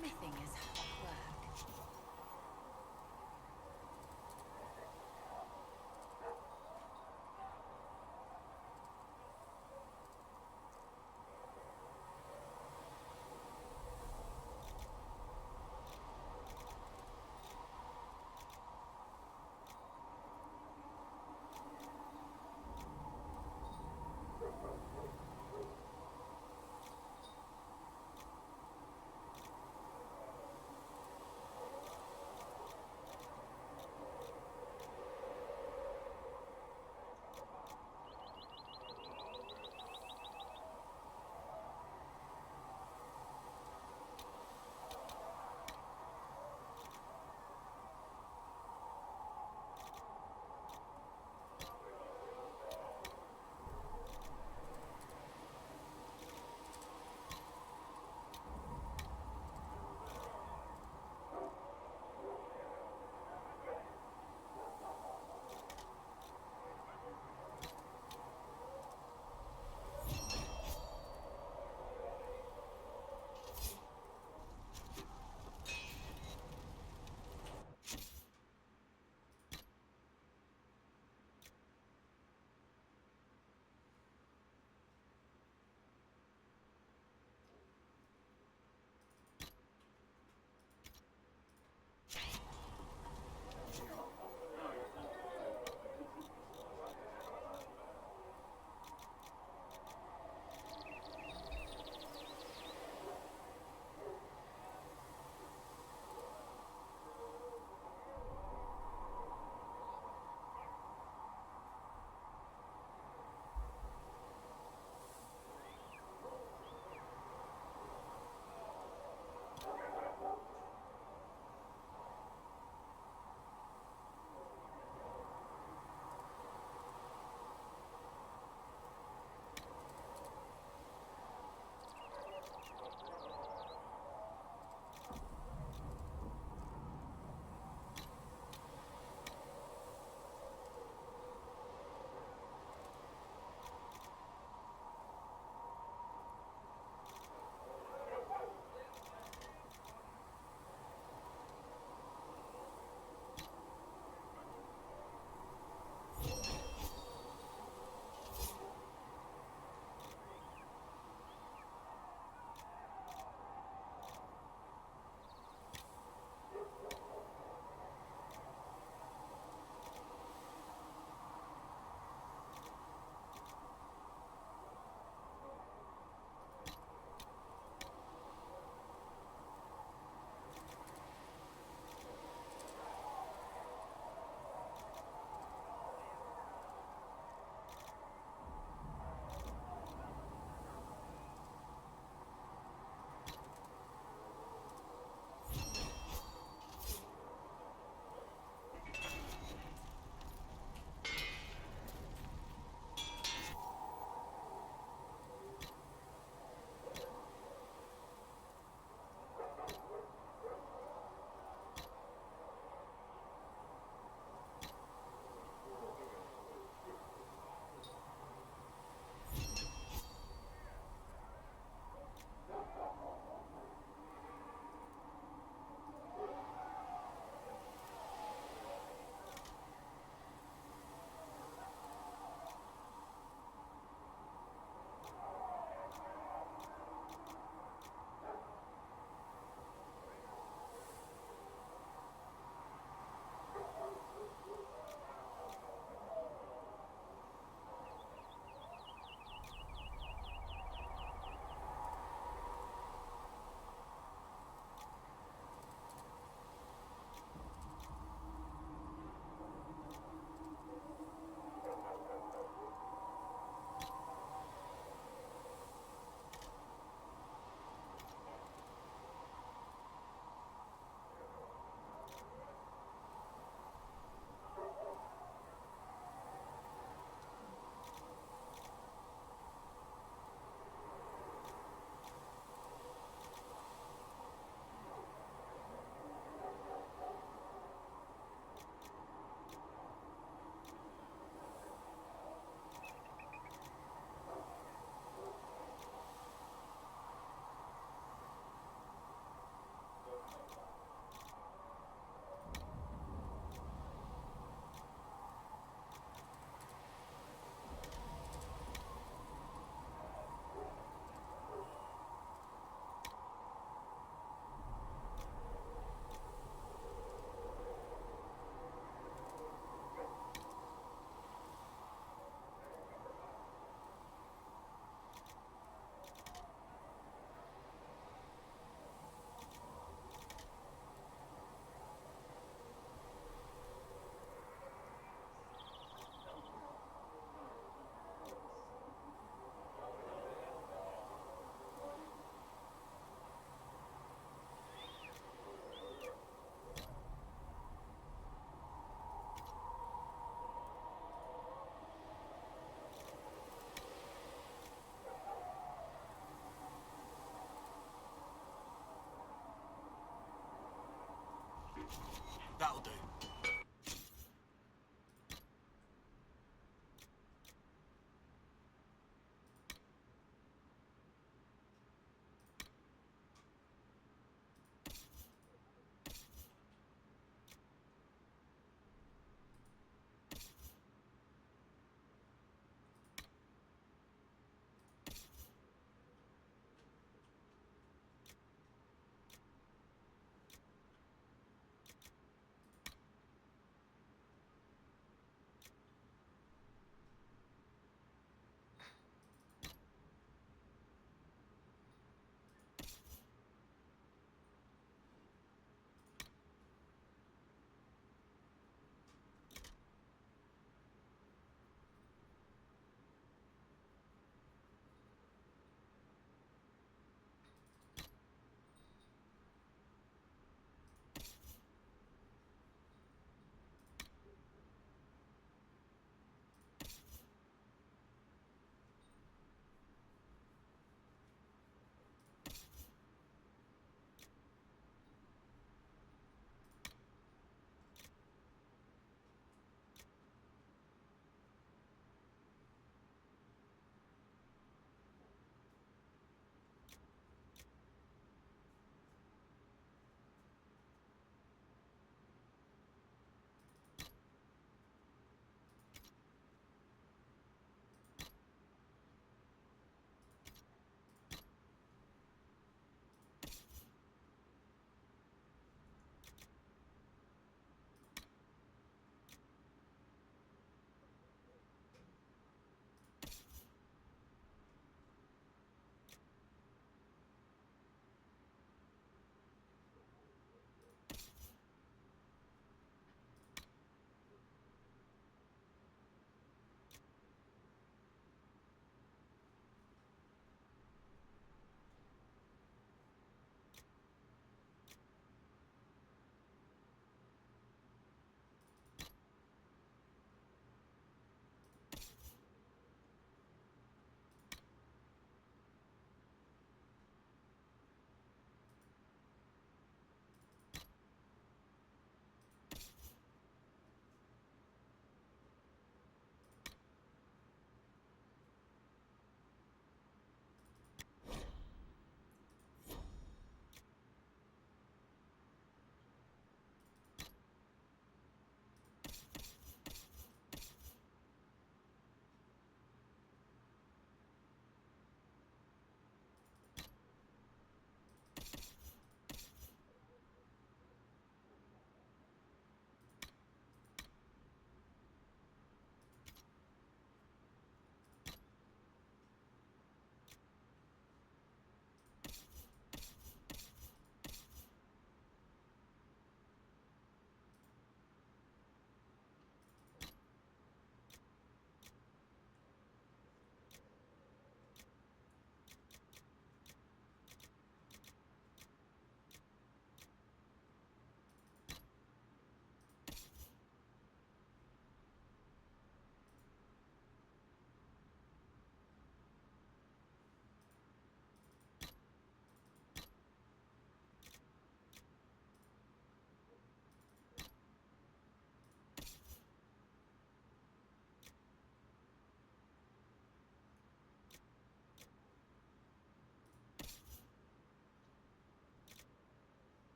Smithing is hard work. That'll do.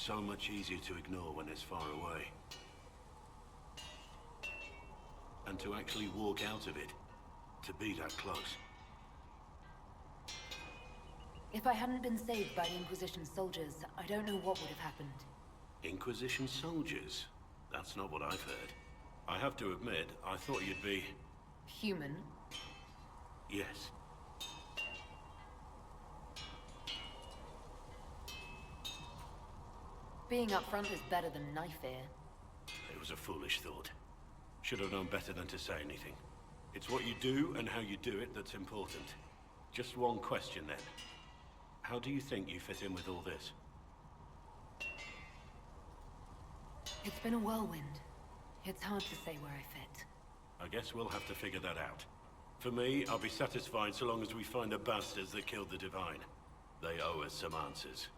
so much easier to ignore when it's far away. And to actually walk out of it, to be that close. If I hadn't been saved by the Inquisition soldiers, I don't know what would have happened. Inquisition soldiers? That's not what I've heard. I have to admit, I thought you'd be... Human? Yes. Being up front is better than knife fear. It was a foolish thought. Should have known better than to say anything. It's what you do and how you do it that's important. Just one question then. How do you think you fit in with all this? It's been a whirlwind. It's hard to say where I fit. I guess we'll have to figure that out. For me, I'll be satisfied so long as we find the bastards that killed the Divine. They owe us some answers.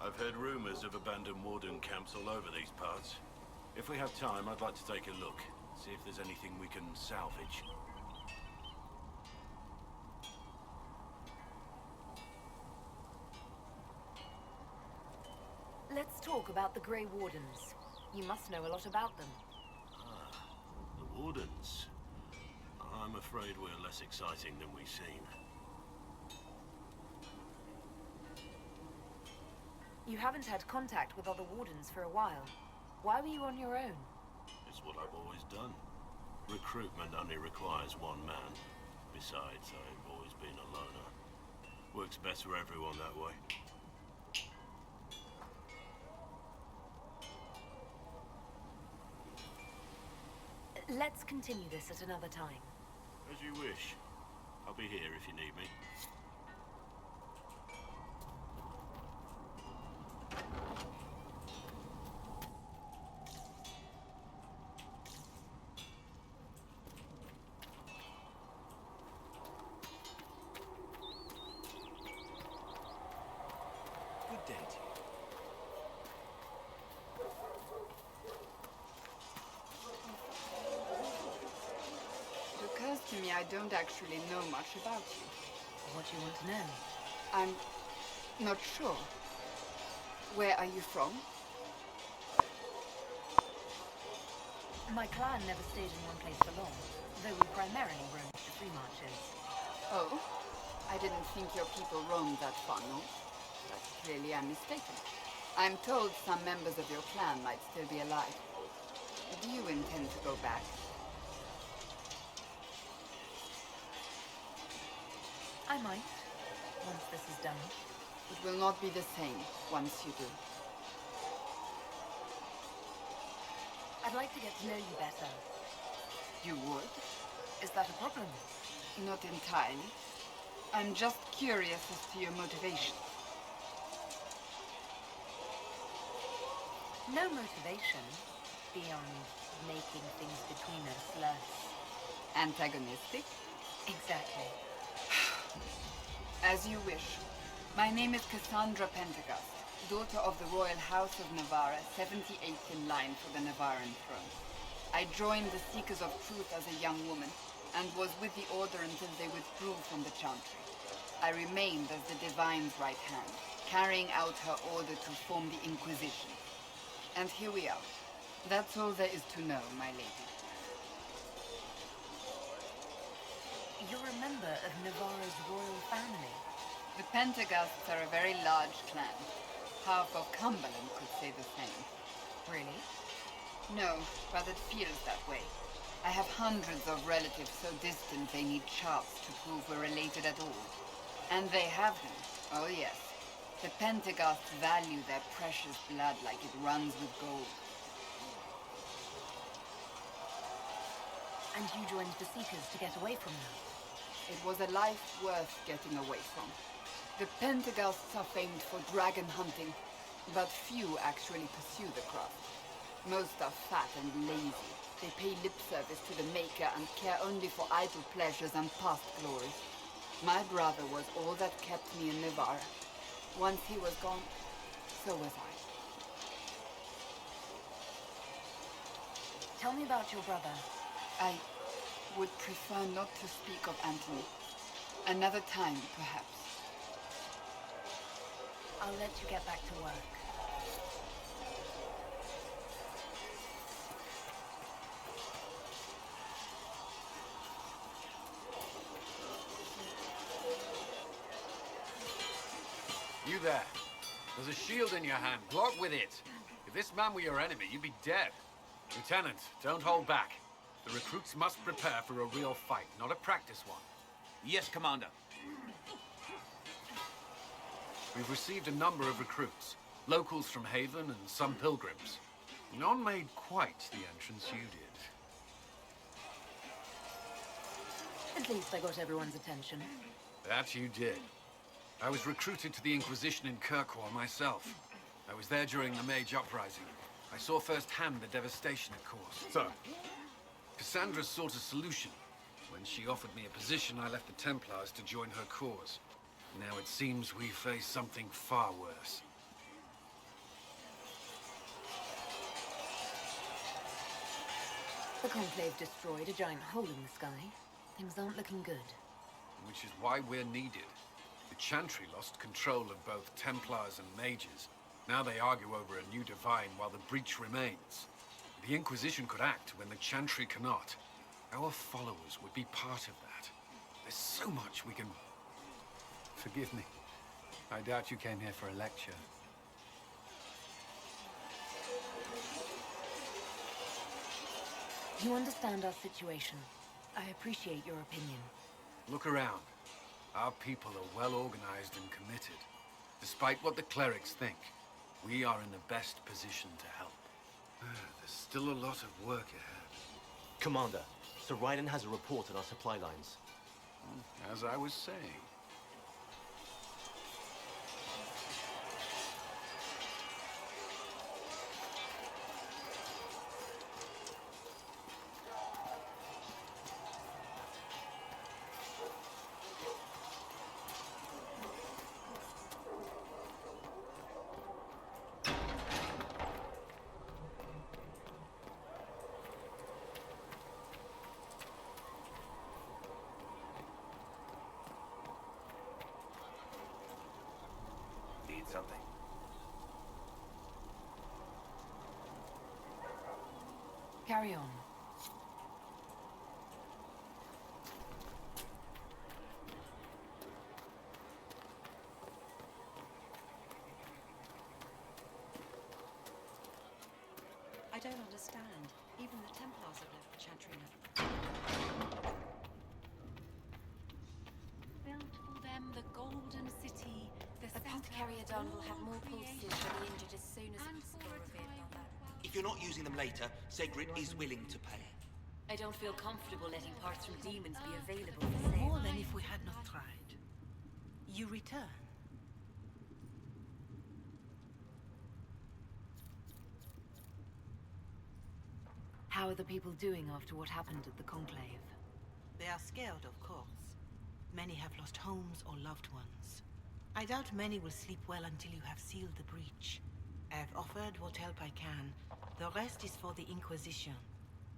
I've heard rumors of abandoned warden camps all over these parts. If we have time, I'd like to take a look, see if there's anything we can salvage. Let's talk about the Grey Wardens. You must know a lot about them. Ah, the Wardens. I'm afraid we're less exciting than we seem. You haven't had contact with other Wardens for a while. Why were you on your own? It's what I've always done. Recruitment only requires one man. Besides, I've always been a loner. Works best for everyone that way. Let's continue this at another time. As you wish. I'll be here if you need me. Good day to you. It occurs to me I don't actually know much about you. What do you want to know? I'm not sure. Where are you from? My clan never stayed in one place for long, though we primarily roamed the free marches. Oh, I didn't think your people roamed that far north. But clearly I'm mistaken. I'm told some members of your clan might still be alive. Do you intend to go back? I might, once this is done. It will not be the same once you do. I'd like to get to know you better. You would? Is that a problem? Not entirely. I'm just curious as to your motivation. No motivation beyond making things between us less... Antagonistic? Exactly. As you wish. My name is Cassandra Pendergast, daughter of the Royal House of Navarra, 78th in line for the Navarran throne. I joined the Seekers of Truth as a young woman, and was with the Order until they withdrew from the Chantry. I remained as the Divine's right hand, carrying out her order to form the Inquisition. And here we are. That's all there is to know, my lady. You're a member of Navarra's royal family. The Pendergasts are a very large clan. Half of Cumberland could say the same. Really? No, but it feels that way. I have hundreds of relatives so distant they need charts to prove we're related at all. And they have them. Oh yes. The Pendergasts value their precious blood like it runs with gold. And you joined the Seekers to get away from them? It was a life worth getting away from. The Pendergasts are famed for dragon hunting, but few actually pursue the craft. Most are fat and lazy. They pay lip service to the Maker and care only for idle pleasures and past glories. My brother was all that kept me in Navarra. Once he was gone, So was I. Tell me about your brother. I would prefer not to speak of Anthony. Another time, perhaps. I'll let you get back to work. You there. There's a shield in your hand. Block with it. If this man were your enemy, you'd be dead. Lieutenant, don't hold back. The recruits must prepare for a real fight, not a practice one. Yes, Commander. We've received a number of recruits. Locals from Haven and some pilgrims. None made quite the entrance you did. At least I got everyone's attention. That you did. I was recruited to the Inquisition in Kirkwall myself. I was there during the Mage Uprising. I saw firsthand the devastation it caused. So? Cassandra sought a solution. When she offered me a position, I left the Templars to join her cause. Now it seems we face something far worse. The Conclave destroyed a giant hole in the sky. Things aren't looking good. Which is why we're needed. The Chantry lost control of both Templars and Mages. Now they argue over a new Divine while the breach remains. The Inquisition could act when the Chantry cannot. Our followers would be part of that. There's so much we can... Forgive me. I doubt you came here for a lecture. You understand our situation. I appreciate your opinion. Look around. Our people are well organized and committed. Despite what the clerics think, we are in the best position to help. There's still a lot of work ahead. Commander, Sir Ryden has a report on our supply lines. As I was saying. Something. Carry on. I don't understand. Even the Templars have left the Chantry now. Built for them the Golden City. The Carrier Don will have more pulses for the injured as soon as possible, Revered. If you're not using them later, Sigrid is willing to pay. I don't feel comfortable letting parts from demons be available for sale. More than if we had not tried. You return. How are the people doing after what happened at the Conclave? They are scared, of course. Many have lost homes or loved ones. I doubt many will sleep well until you have sealed the breach. I have offered what help I can. The rest is for the Inquisition.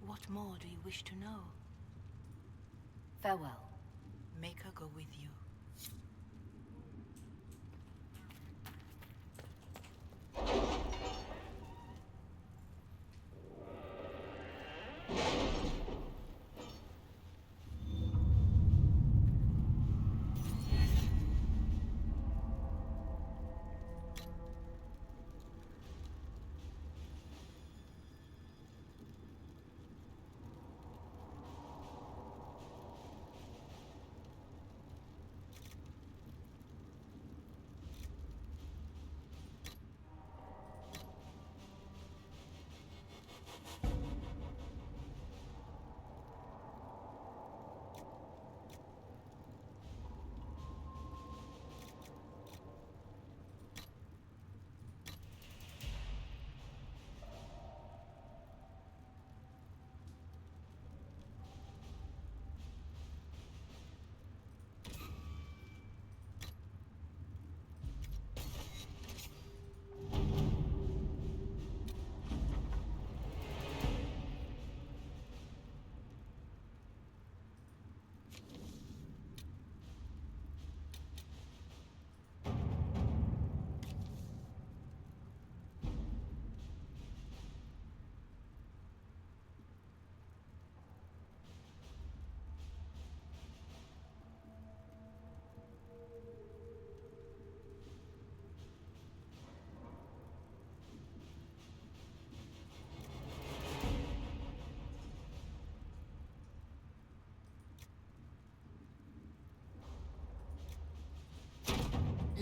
What more do you wish to know? Farewell. Make her go with you.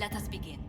Let us begin.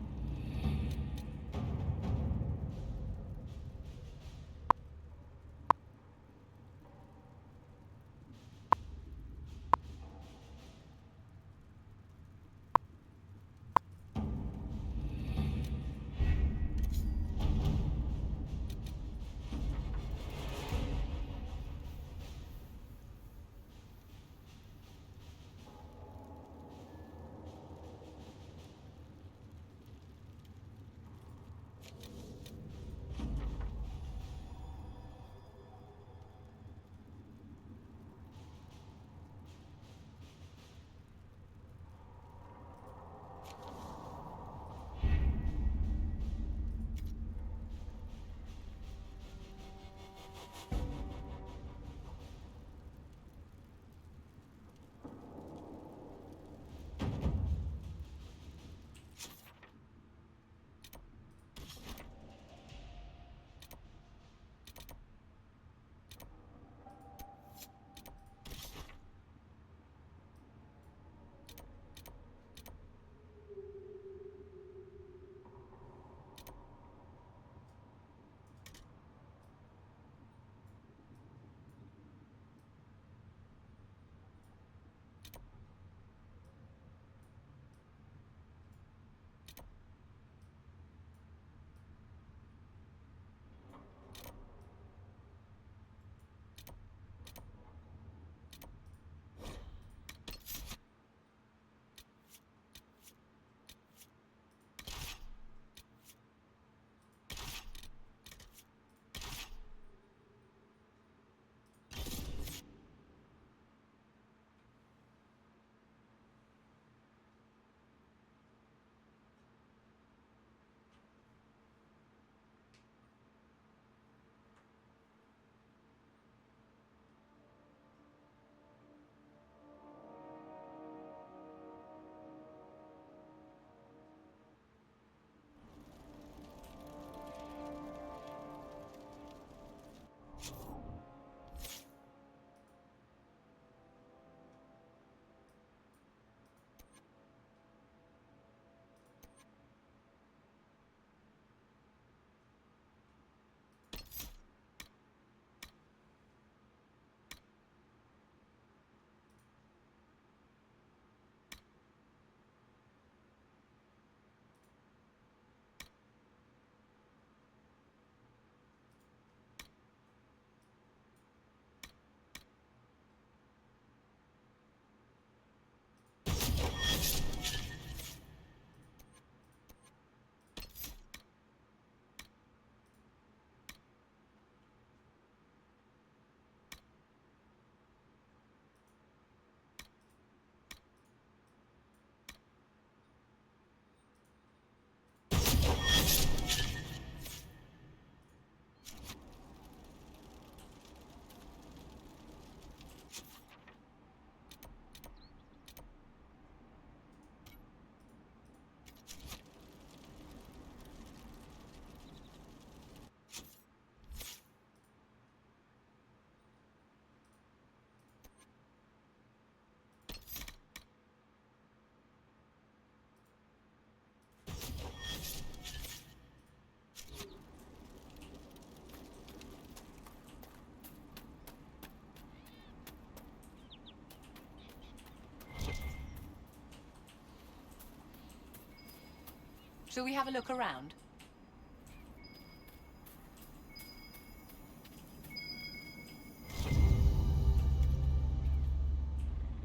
Shall we have a look around?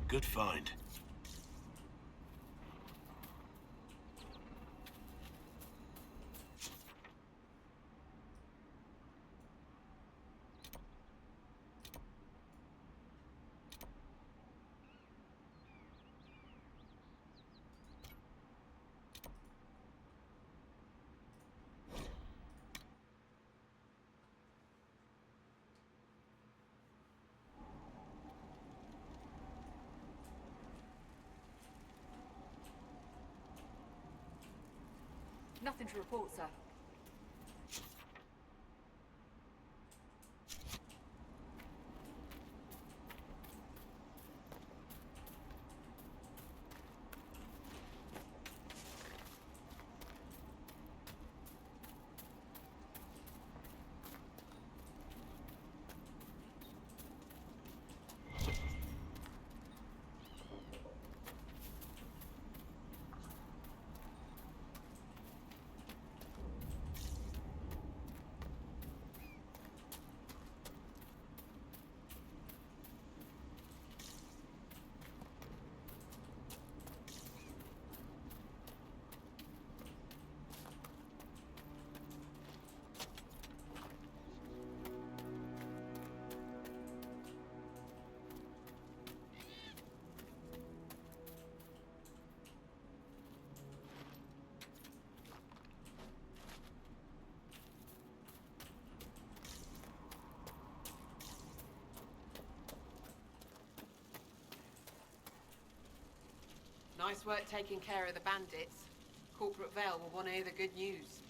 Good find. Nothing to report, sir. Nice work taking care of the bandits. Corporate Vale will want to hear the good news.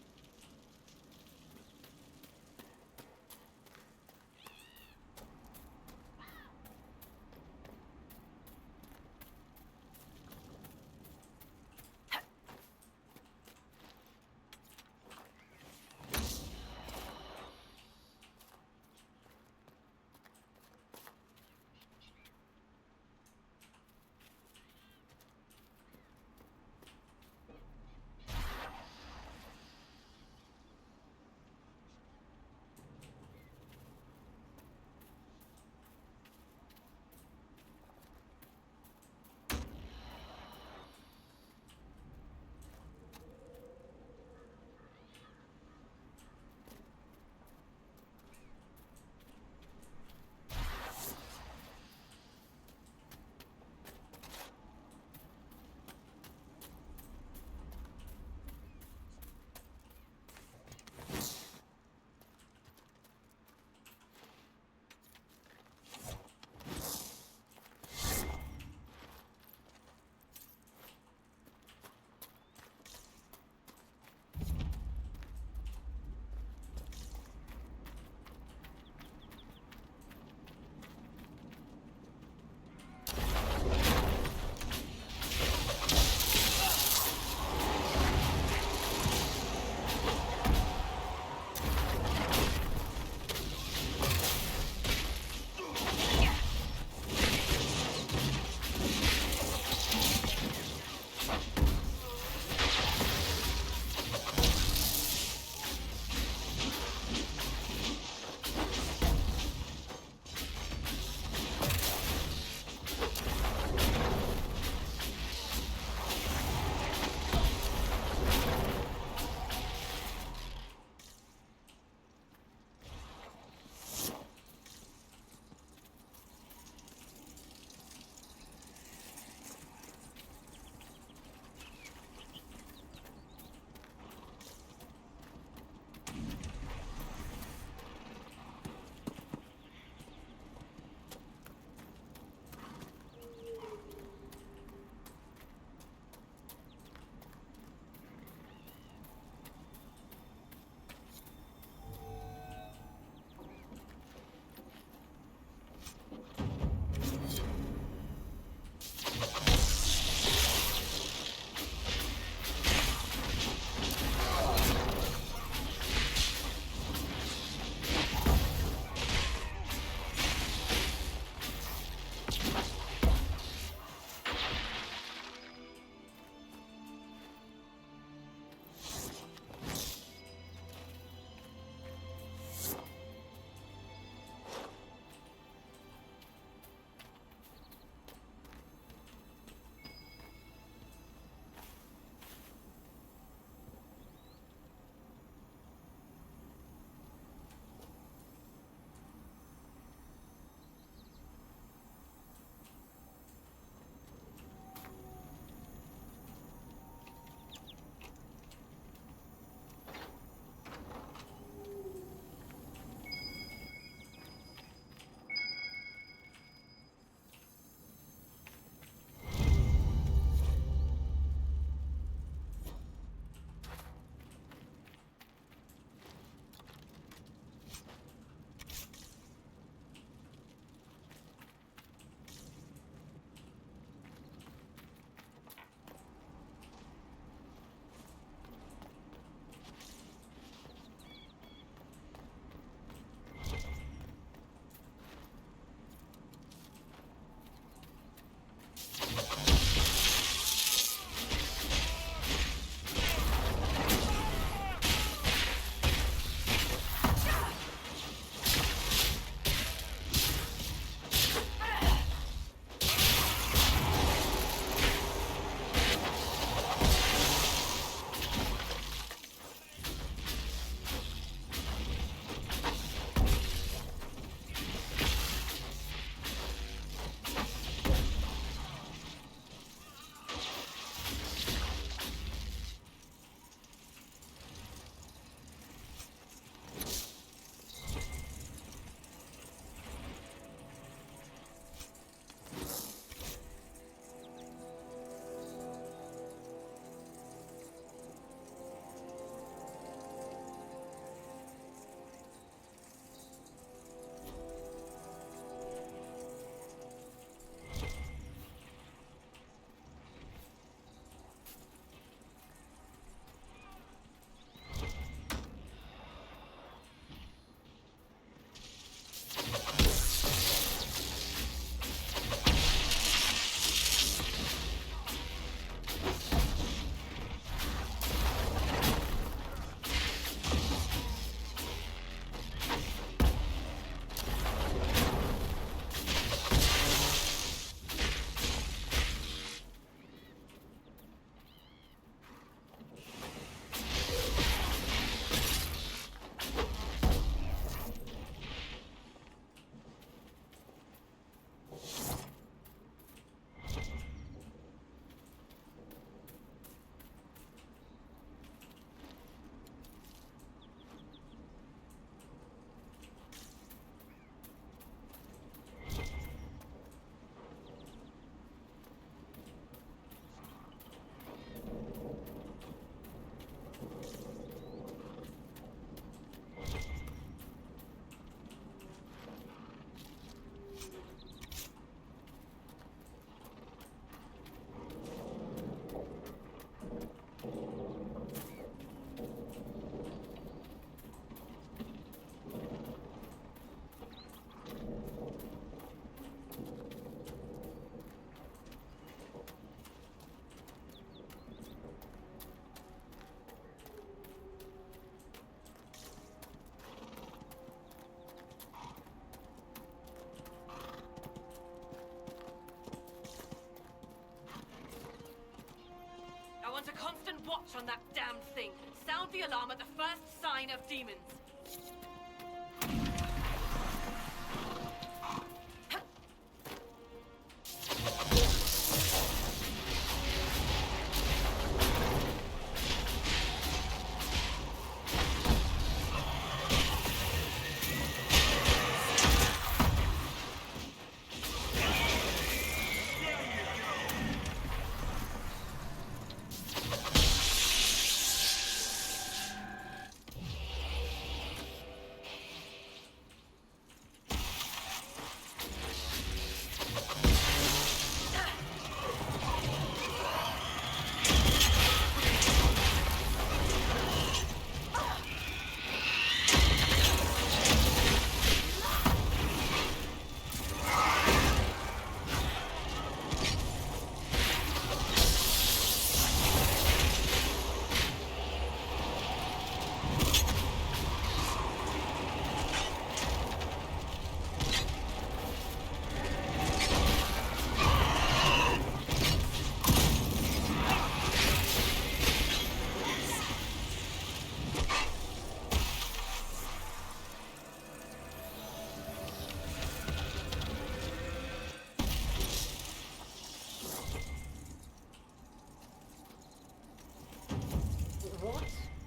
constant watch on that damned thing. Sound the alarm at the first sign of demons.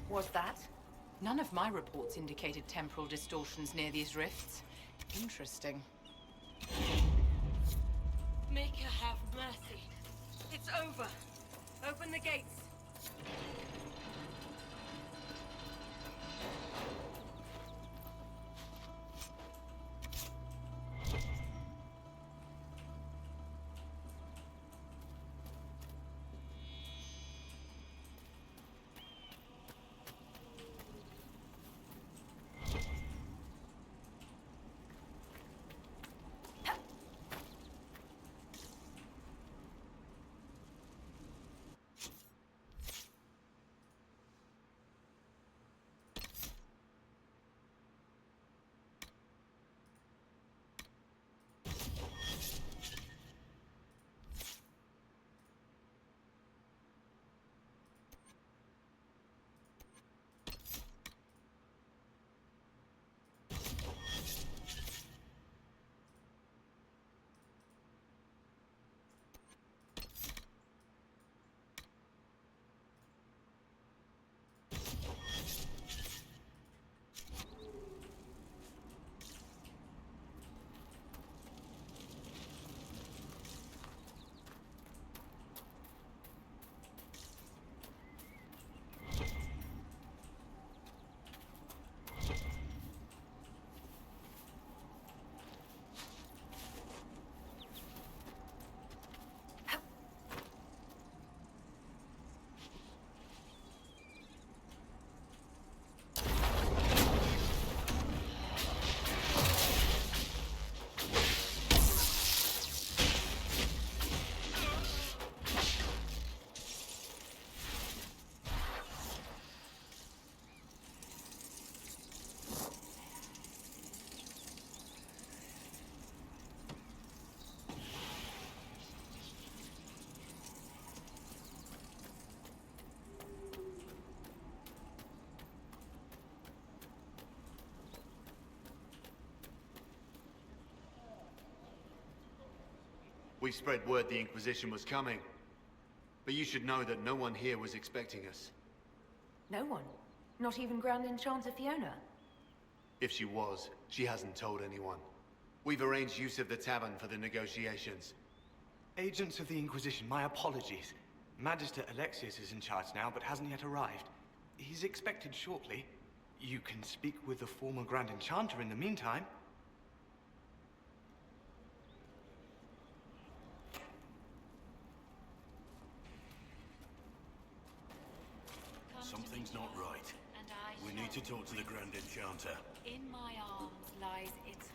Was that? None of my reports indicated temporal distortions near these rifts. Interesting. Make her have mercy. It's over. Open the gates. We spread word the Inquisition was coming. But you should know that no one here was expecting us. No one? Not even Grand Enchanter Fiona? If she was, she hasn't told anyone. We've arranged use of the tavern for the negotiations. Agents of the Inquisition, my apologies. Magister Alexius is in charge now, but hasn't yet arrived. He's expected shortly. You can speak with the former Grand Enchanter in the meantime. Something's not right. We need to talk to the Grand Enchanter. In my arms lies eternity.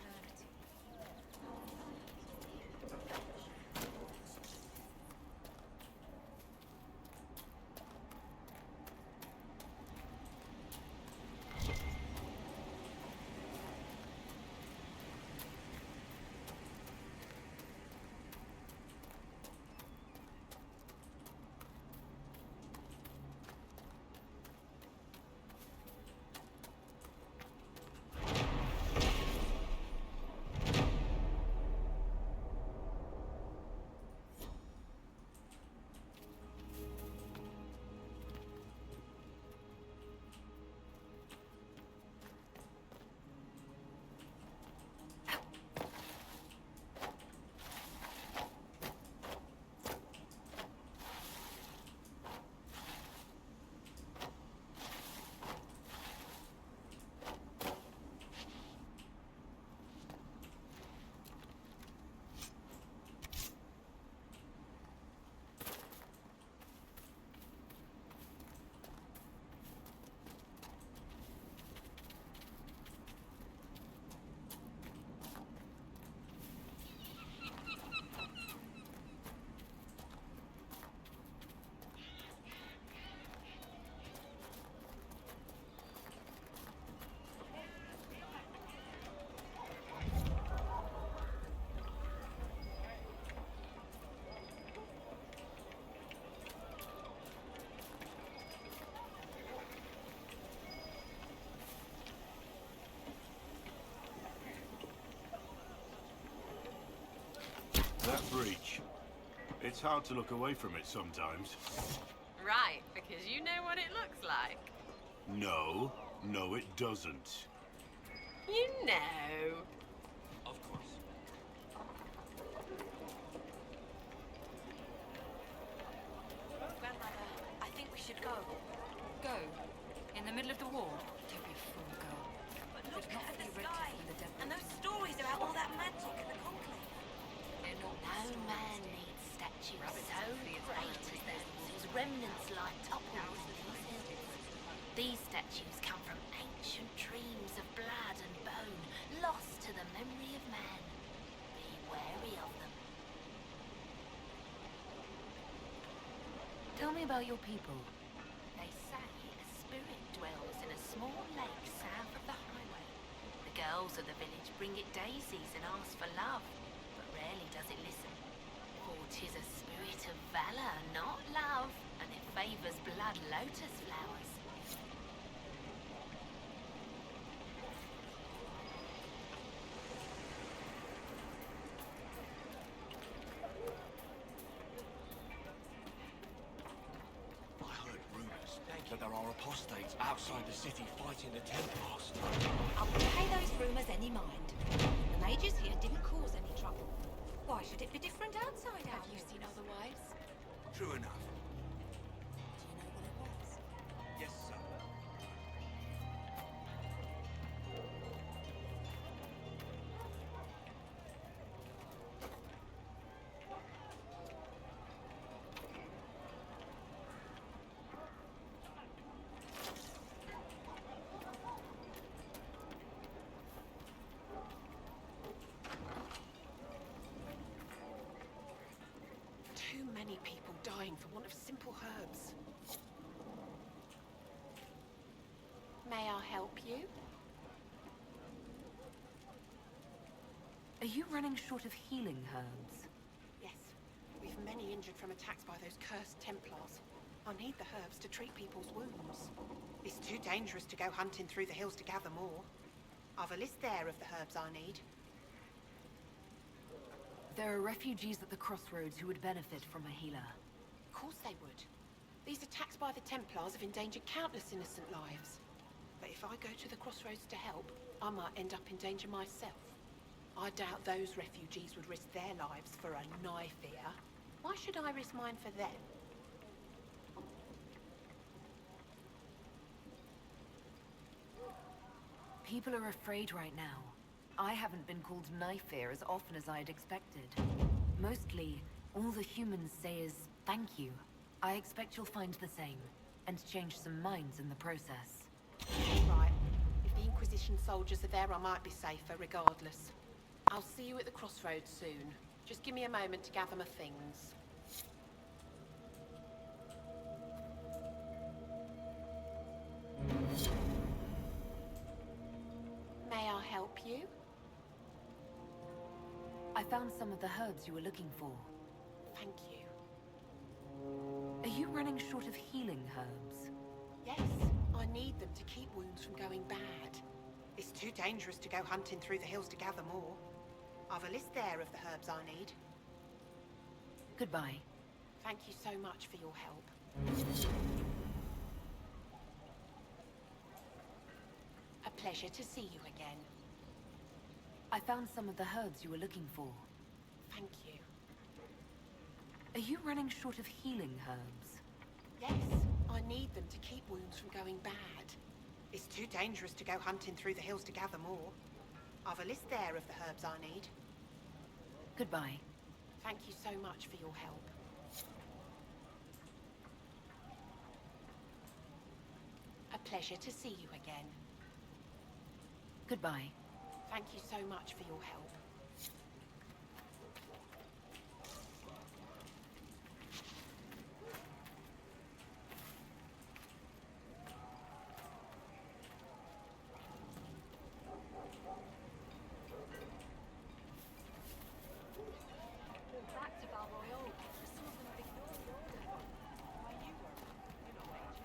It's hard to look away from it sometimes. Right, because you know what it looks like. No, no it doesn't. You know. Of course. Grandmother, I think we should go. Go? In the middle of the war? Don't be a fool, girl. But look If not at for the the sky, Redcliffe and the devil. and those stories about all that magic and the conclave. They're not No man needs statues so great as those, whose remnants lie toppled in pieces. These statues come from ancient dreams of blood and bone, lost to the memory of man. Be wary of them. Tell me about your people. They say a spirit dwells in a small lake south of the highway. The girls of the village bring it daisies and ask for love, but rarely does it listen. For 'tis a spirit of valor, not love, and it favors blood lotus flowers. I heard rumors that there are apostates outside the city fighting the Templars. I wouldn't pay those rumours any mind. The mages here didn't cause any trouble. Why should it be different outside? Have you seen otherwise? True enough. Do you know what it was? Yes, sir. Too many people dying for want of simple herbs. May I help you? Are you running short of healing herbs? Yes. We've many injured from attacks by those cursed Templars. I need the herbs to treat people's wounds. It's too dangerous to go hunting through the hills to gather more. I've a list there of the herbs I need. There are refugees at the crossroads who would benefit from a healer. Of course they would. These attacks by the Templars have endangered countless innocent lives. But if I go to the crossroads to help, I might end up in danger myself. I doubt those refugees would risk their lives for a knife here. Why should I risk mine for them? People are afraid right now. I haven't been called knife-ear as often as I'd expected. Mostly, all the humans say is thank you. I expect you'll find the same, and change some minds in the process. Right. If the Inquisition soldiers are there, I might be safer regardless. I'll see you at the crossroads soon. Just give me a moment to gather my things. May I help you? I found some of the herbs you were looking for. Thank you. Are you running short of healing herbs? Yes, I need them to keep wounds from going bad. It's too dangerous to go hunting through the hills to gather more. I've a list there of the herbs I need. Goodbye. Thank you so much for your help. A pleasure to see you again. I found some of the herbs you were looking for. Thank you. Are you running short of healing herbs? Yes, I need them to keep wounds from going bad. It's too dangerous to go hunting through the hills to gather more. I've a list there of the herbs I need. Goodbye. Thank you so much for your help. A pleasure to see you again. Goodbye. Thank you so much for your help. Back to Balroyal. Some of them have ignored the order. Why you were? You're not mage.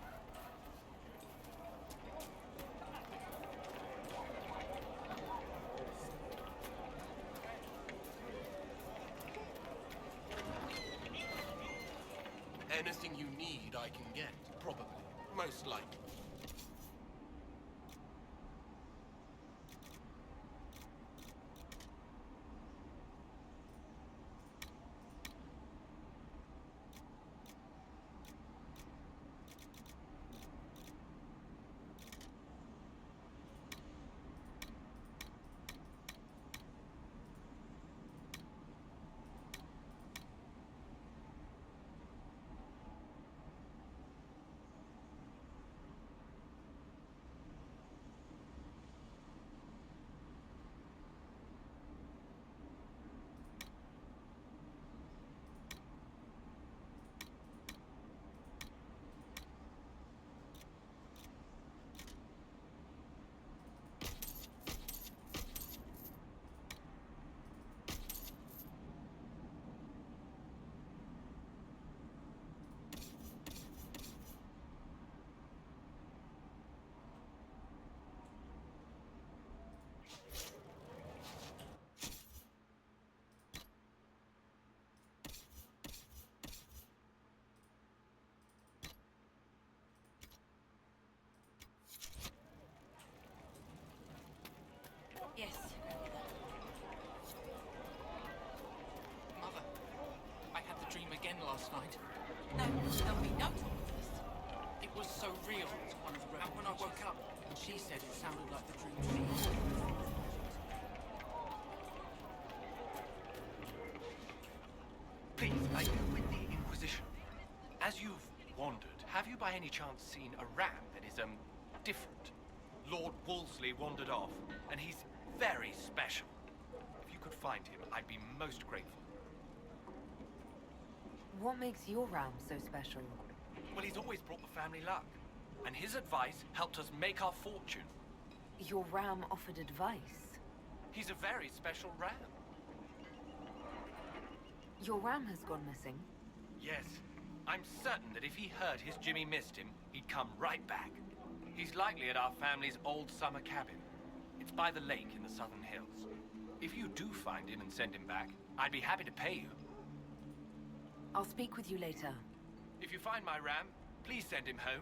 I can get, probably. Most likely. Yes. Mother, I had the dream again last night. No, there'll be no talk of this. It was so real to one of the rebels. And when I woke up, she said it sounded like the dream to me. Please, are you with the Inquisition? As you've wandered, have you by any chance seen a ram that is, different? Lord Wolseley wandered off, and he's very special. If you could find him, I'd be most grateful. What makes your ram so special? Well, he's always brought the family luck, and his advice helped us make our fortune. Your ram offered advice? He's a very special ram. Your ram has gone missing? Yes. I'm certain that if he heard his Jimmy missed him, he'd come right back. He's likely at our family's old summer cabin. It's by the lake in the southern hills. If you do find him and send him back, I'd be happy to pay you. I'll speak with you later. If you find my ram, please send him home.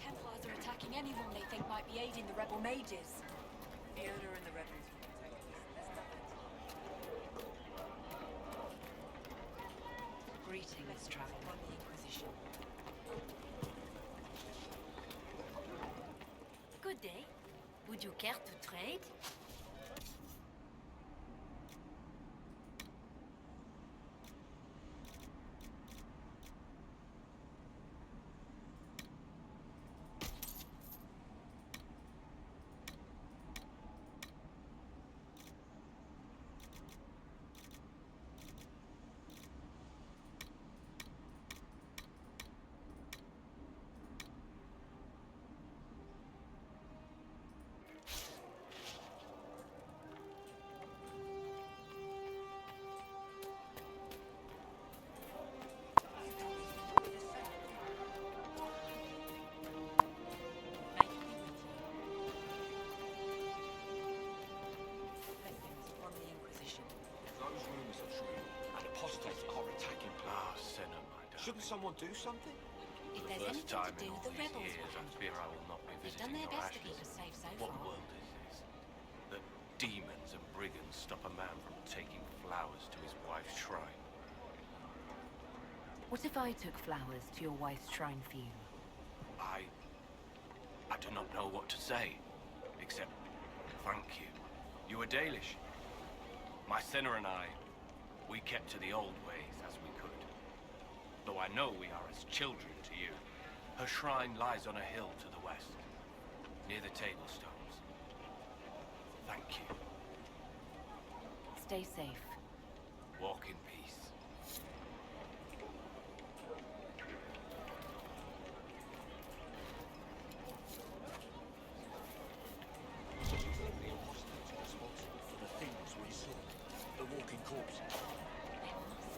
Templars are attacking anyone they think might be aiding the rebel mages. Fiona and the rebels will protect us. There's nothing. Greetings, traveler. From the Inquisition. Good day. Would you care to trade? Shouldn't someone do something? If For the there's first anything time to in do, all the these rebels years, I will. fear I will not be They've visiting done their your best to keep ashes. us safe so What far. world is this? That demons and brigands stop a man from taking flowers to his wife's shrine. What if I took flowers to your wife's shrine for you? I do not know what to say, except thank you. You were Dalish. My sinner and I, we kept to the old ways as we could. Though I know we are as children to you. Her shrine lies on a hill to the west, near the table stones. Thank you. Stay safe. Walk in peace. The apostates are responsible for the things we saw. The walking corpses.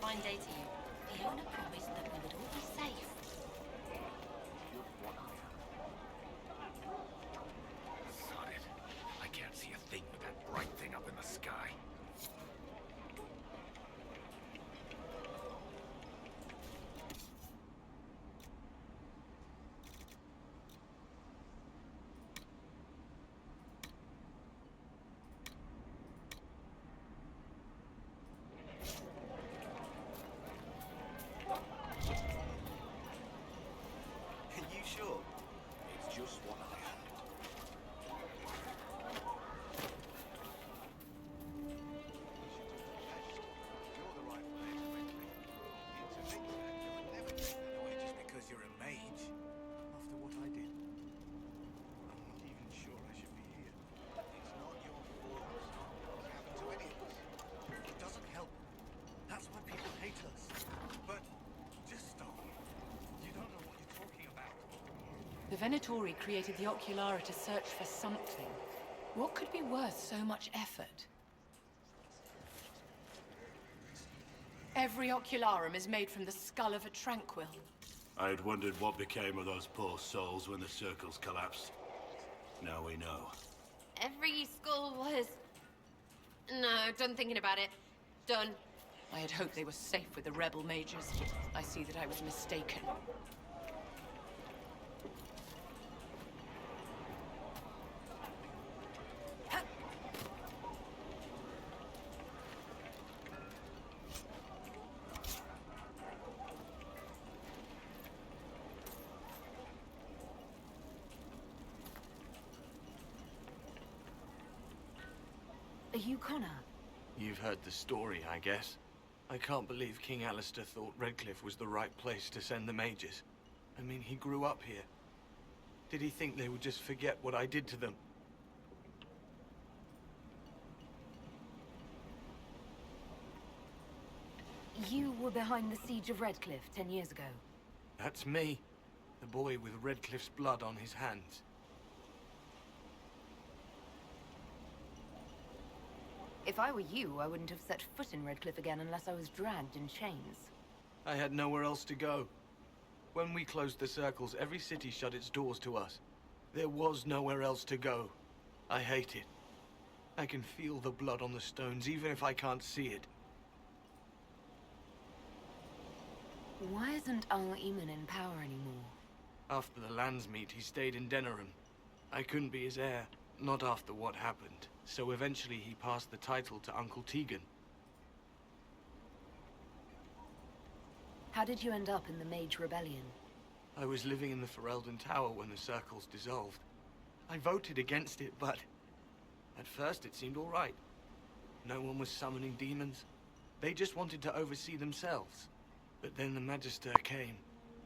Fine day to you. Fiona promised that we would all be safe. Sod it. I can't see a thing with that bright thing up in the sky. Are you sure? It's just what I heard. You're the rightful heir to Redcliffe. Into Victor, you would never take that away just because you're a mage. After what I did. I'm not even sure I should be here. It's not your fault. It happened to any of us. It doesn't help. That's why people hate us. But just stop. You don't know what you're talking about. The Venatori created the Oculara to search for something. What could be worth so much effort? Every Ocularum is made from the skull of a tranquil. I had wondered what became of those poor souls when the circles collapsed. Now we know. Every skull was... No, done thinking about it. Done. I had hoped they were safe with the rebel mages. I see that I was mistaken. Are you Connor? You've heard the story, I guess. I can't believe King Alistair thought Redcliffe was the right place to send the mages. I mean, he grew up here. Did he think they would just forget what I did to them? You were behind the siege of Redcliffe 10 years ago. That's me. The boy with Redcliffe's blood on his hands. If I were you, I wouldn't have set foot in Redcliffe again unless I was dragged in chains. I had nowhere else to go. When we closed the circles, every city shut its doors to us. There was nowhere else to go. I hate it. I can feel the blood on the stones, even if I can't see it. Why isn't Al-Eamon in power anymore? After the lands meet, he stayed in Denerim. I couldn't be his heir, not after what happened. So eventually he passed the title to Uncle Tegan. How did you end up in the Mage Rebellion? I was living in the Ferelden Tower when the circles dissolved. I voted against it, but at first it seemed all right. No one was summoning demons. They just wanted to oversee themselves. But then the Magister came,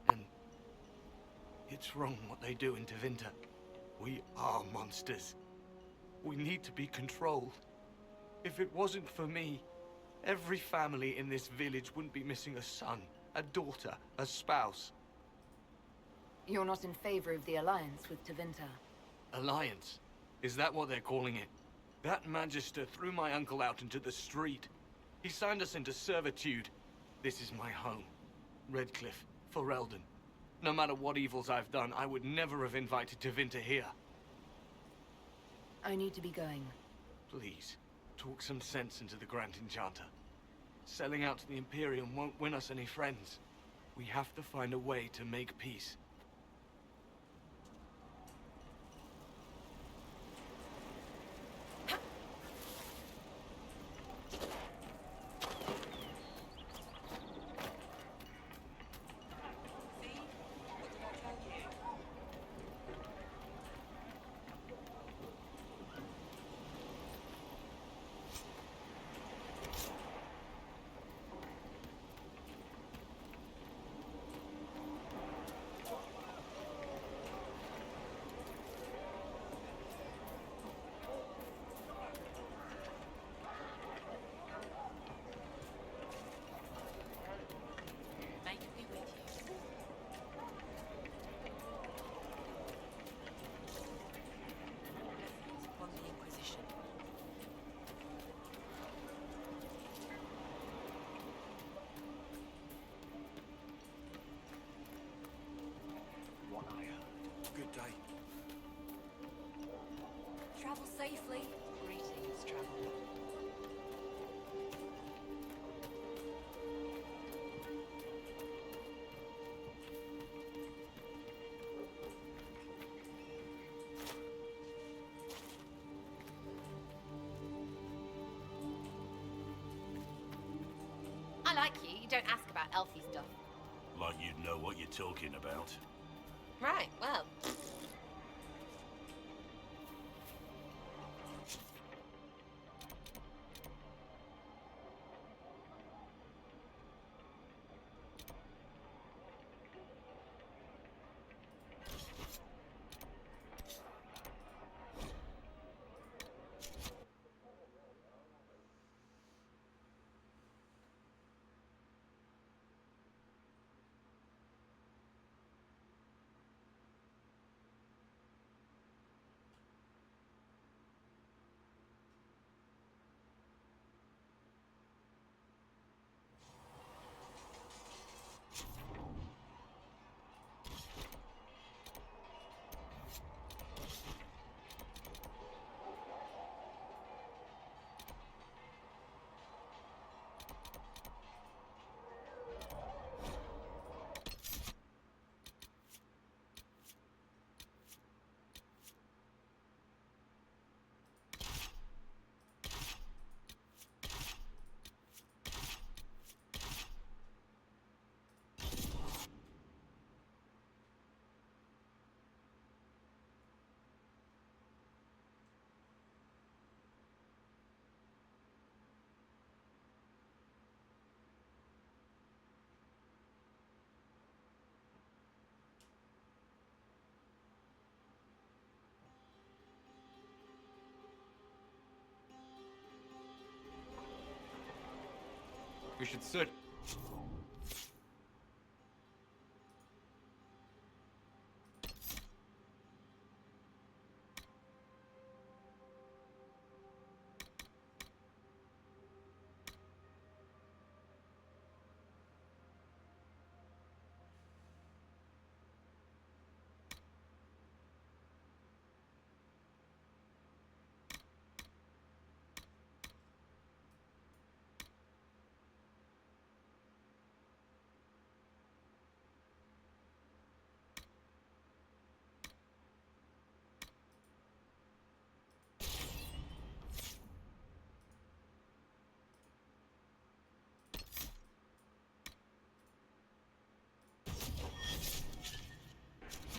and it's wrong what they do in Tevinter. We are monsters. We need to be controlled. If it wasn't for me, every family in this village wouldn't be missing a son, a daughter, a spouse. You're not in favor of the alliance with Tevinter? Alliance? Is that what they're calling it? That Magister threw my uncle out into the street. He signed us into servitude. This is my home. Redcliffe, Ferelden. No matter what evils I've done, I would never have invited Tevinter here. I need to be going. Please, talk some sense into the Grand Enchanter. Selling out to the Imperium won't win us any friends. We have to find a way to make peace. I heard. Good day. Travel safely. Greetings, traveler. I like you. You don't ask about elfie stuff. Like you'd know what you're talking about. Right, well. We should search.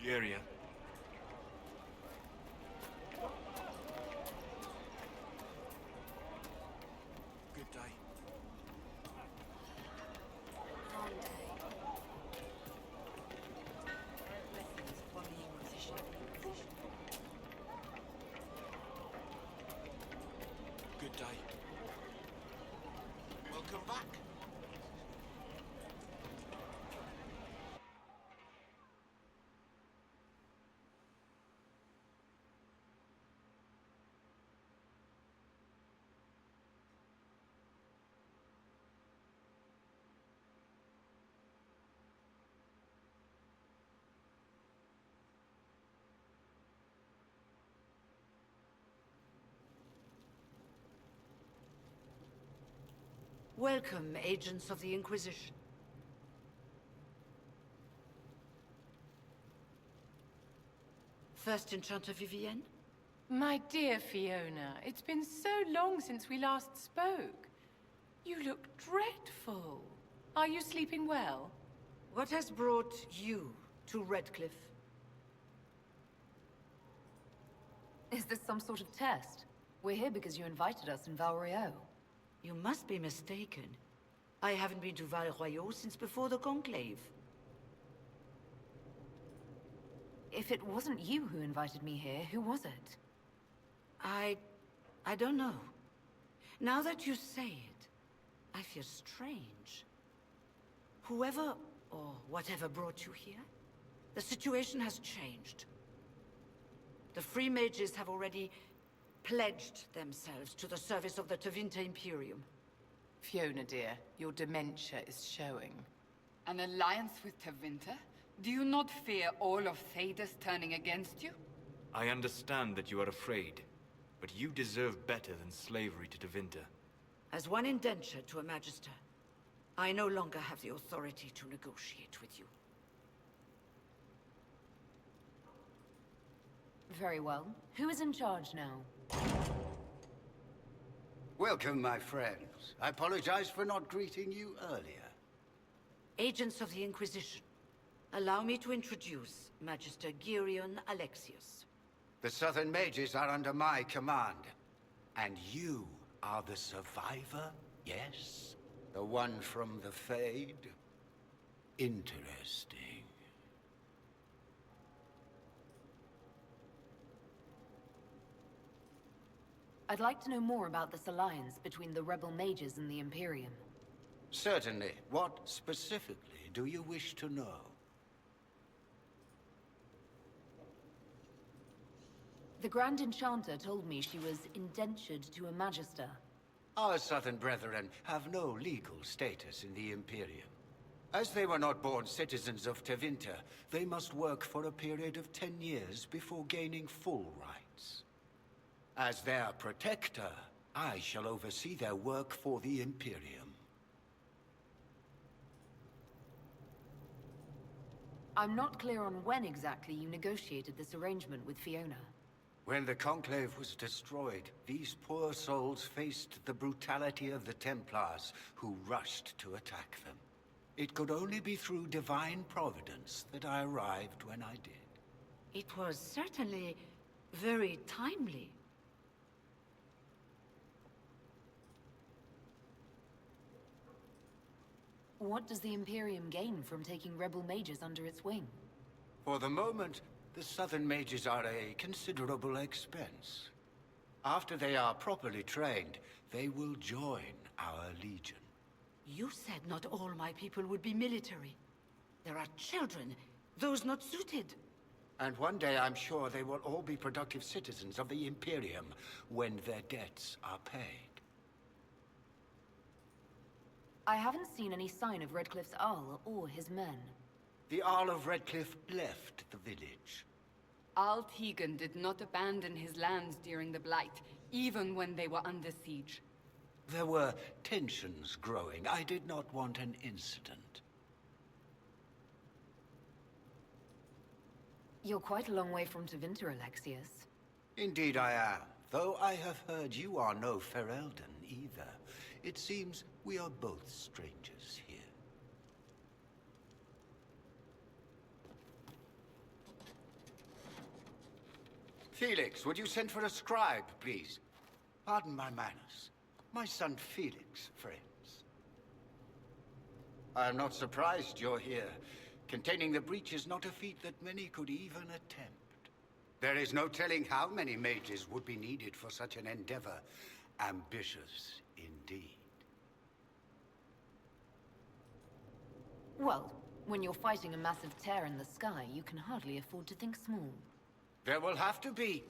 The area. Good day. Long day. Blessings upon the Inquisition. Good day. Welcome back. Welcome, agents of the Inquisition. First Enchanter Vivienne? My dear Fiona, it's been so long since we last spoke. You look dreadful. Are you sleeping well? What has brought you to Redcliffe? Is this some sort of test? We're here because you invited us in Val Royeaux. You must be mistaken. I haven't been to Val Royeaux since before the Conclave. If it wasn't you who invited me here, who was it? I don't know. Now that you say it, I feel strange. Whoever or whatever brought you here, the situation has changed. The Free Mages have already pledged themselves to the service of the Tevinter Imperium. Fiona, dear, your dementia is showing. An alliance with Tevinter? Do you not fear all of Thedas turning against you? I understand that you are afraid, but you deserve better than slavery to Tevinter. As one indenture to a Magister, I no longer have the authority to negotiate with you. Very well. Who is in charge now? Welcome, my friends. I apologize for not greeting you earlier. Agents of the Inquisition, allow me to introduce Magister Girion Alexius. The Southern Mages are under my command. And you are the survivor, yes? The one from the Fade? Interesting. I'd like to know more about this alliance between the rebel mages and the Imperium. Certainly. What specifically do you wish to know? The Grand Enchanter told me she was indentured to a Magister. Our Southern brethren have no legal status in the Imperium. As they were not born citizens of Tevinter, they must work for a period of 10 years before gaining full rights. As their protector, I shall oversee their work for the Imperium. I'm not clear on when exactly you negotiated this arrangement with Fiona. When the Conclave was destroyed, these poor souls faced the brutality of the Templars, who rushed to attack them. It could only be through divine providence that I arrived when I did. It was certainly very timely. What does the Imperium gain from taking rebel mages under its wing? For the moment, the Southern Mages are a considerable expense. After they are properly trained, they will join our Legion. You said not all my people would be military. There are children, those not suited. And one day I'm sure they will all be productive citizens of the Imperium when their debts are paid. I haven't seen any sign of Redcliffe's Arl or his men. The Arl of Redcliffe left the village. Arl Tegan did not abandon his lands during the Blight, even when they were under siege. There were tensions growing. I did not want an incident. You're quite a long way from Tevinter, Alexius. Indeed I am. Though I have heard you are no Ferelden either. It seems we are both strangers here. Felix, would you send for a scribe, please? Pardon my manners. My son Felix, friends. I am not surprised you're here. Containing the breach is not a feat that many could even attempt. There is no telling how many mages would be needed for such an endeavor. Ambitious indeed. Well, when you're fighting a massive tear in the sky, you can hardly afford to think small. There will have to be.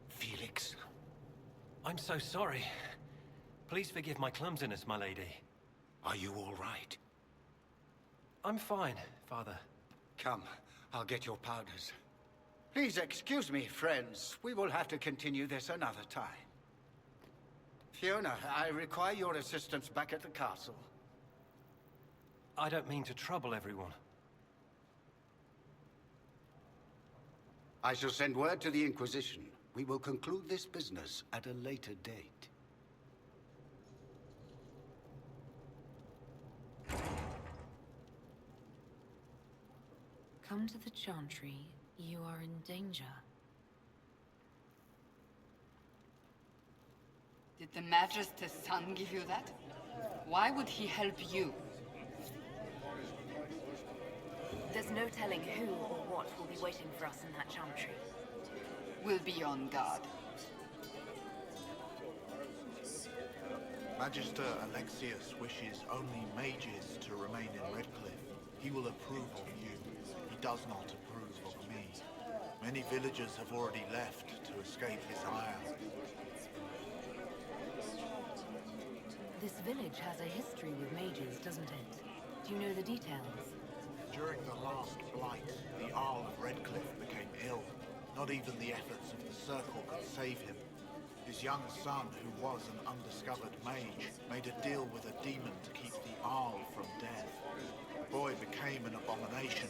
Felix. I'm so sorry. Please forgive my clumsiness, my lady. Are you all right? I'm fine, Father. Come, I'll get your powders. Please excuse me, friends. We will have to continue this another time. Fiona, I require your assistance back at the castle. I don't mean to trouble everyone. I shall send word to the Inquisition. We will conclude this business at a later date. Come to the Chantry. You are in danger. Did the Magister's son give you that? Why would he help you? There's no telling who or what will be waiting for us in that Chantry. We'll be on guard. Magister Alexius wishes only mages to remain in Redcliffe. He will approve of you. He does not approve of me. Many villagers have already left to escape his ire. This village has a history with mages, doesn't it? Do you know the details? During the last blight, the Arl of Redcliffe became ill. Not even the efforts of the Circle could save him. His young son, who was an undiscovered mage, made a deal with a demon to keep the Arl from death. The boy became an abomination.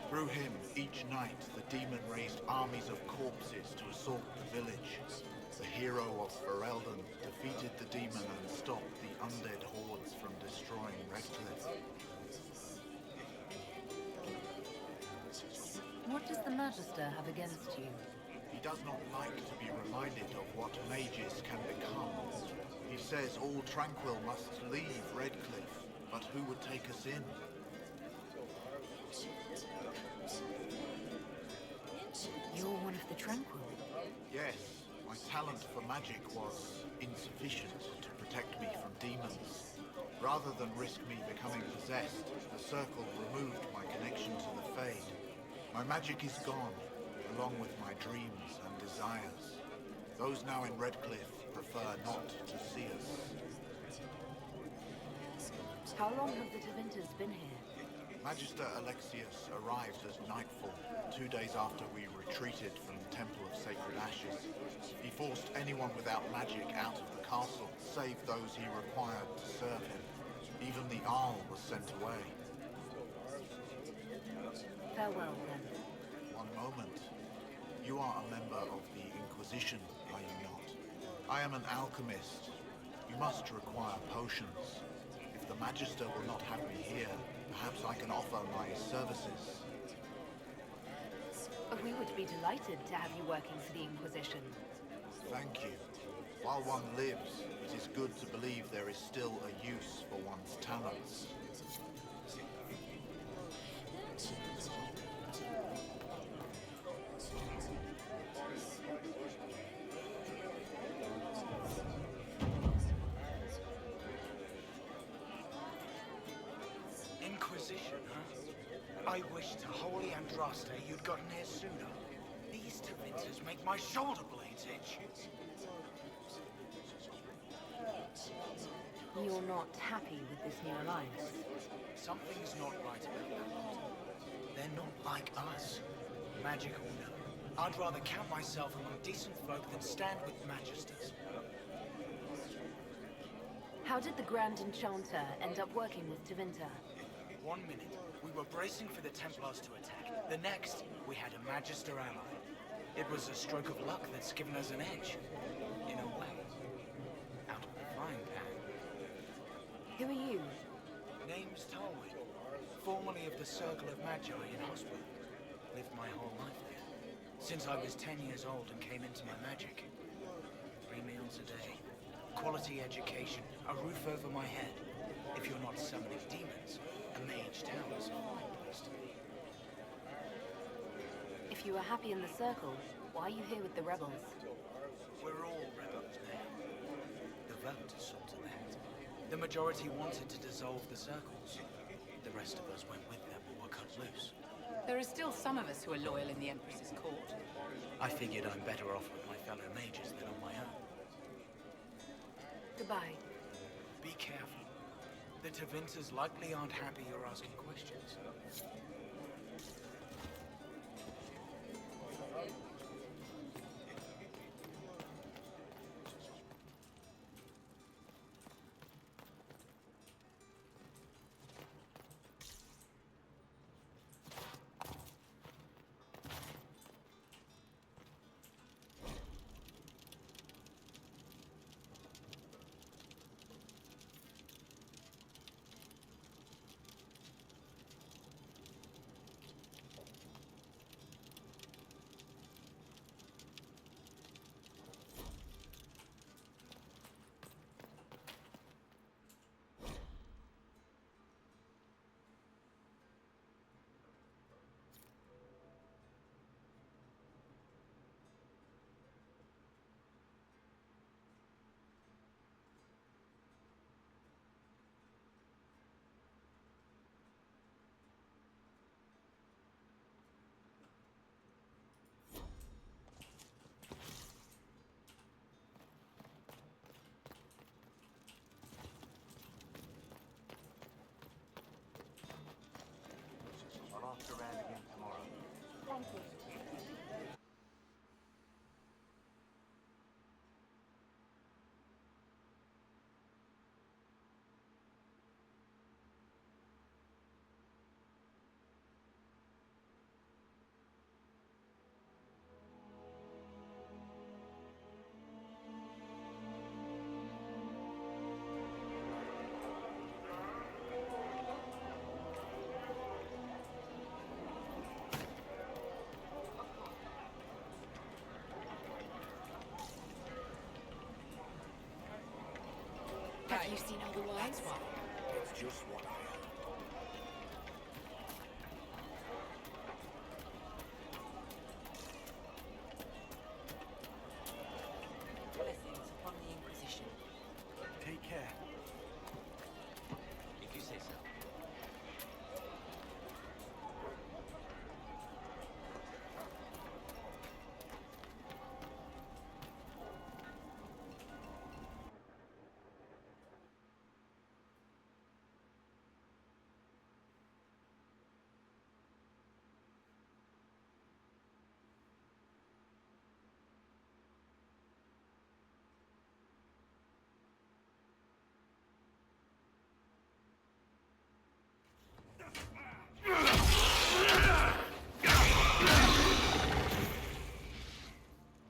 Through him, each night, the demon raised armies of corpses to assault the village. The hero of Ferelden defeated the demon and stopped the undead hordes from destroying Redcliffe. What does the Magister have against you? He does not like to be reminded of what mages can become. He says all Tranquil must leave Redcliffe, but who would take us in? You're one of the Tranquil. Yes, my talent for magic was insufficient to protect me from demons. Rather than risk me becoming possessed, the Circle removed my connection to the Fade. My magic is gone, along with my dreams and desires. Those now in Redcliffe prefer not to see us. How long have the Tevinters been here? Magister Alexius arrived at nightfall, 2 days after we retreated from the Temple of Sacred Ashes. He forced anyone without magic out of the castle, save those he required to serve him. Even the Arl was sent away. Farewell, then. One moment. You are a member of the Inquisition, are you not? I am an alchemist. You must require potions. If the Magister will not have me here, perhaps I can offer my services. We would be delighted to have you working for the Inquisition. Thank you. While one lives, it is good to believe there is still a use for one's talents. Inquisition, huh? I wish to Holy Andraste you'd gotten here sooner. These Tevinters make my shoulder blades itch. You're not happy with this new alliance? Something's not right about that. They're not like us. Magic or no. I'd rather count myself among decent folk than stand with Magisters. How did the Grand Enchanter end up working with Tevinter? 1 minute, we were bracing for the Templars to attack. The next, we had a Magister ally. It was a stroke of luck that's given us an edge. In a way. Out of the frying pan. Who are you? Name's Talwyn. Formerly of the Circle of Magi in Hospital. Lived my whole life there. Since I was 10 years old and came into my magic. 3 meals a day. Quality education. A roof over my head. If you're not summoning demons, a mage tower's a fine place to be. If you were happy in the Circle, why are you here with the rebels? We're all rebels now. The vote saw to that. The majority wanted to dissolve the circles. The rest of us went with them or were cut loose. There are still some of us who are loyal in the Empress's court. I figured I'm better off with my fellow mages than on my own. Goodbye. Be careful. The Tevinters likely aren't happy you're asking questions. Have you seen otherwise? It's just what I heard. Blessings upon the Inquisition. Take care. If you say so.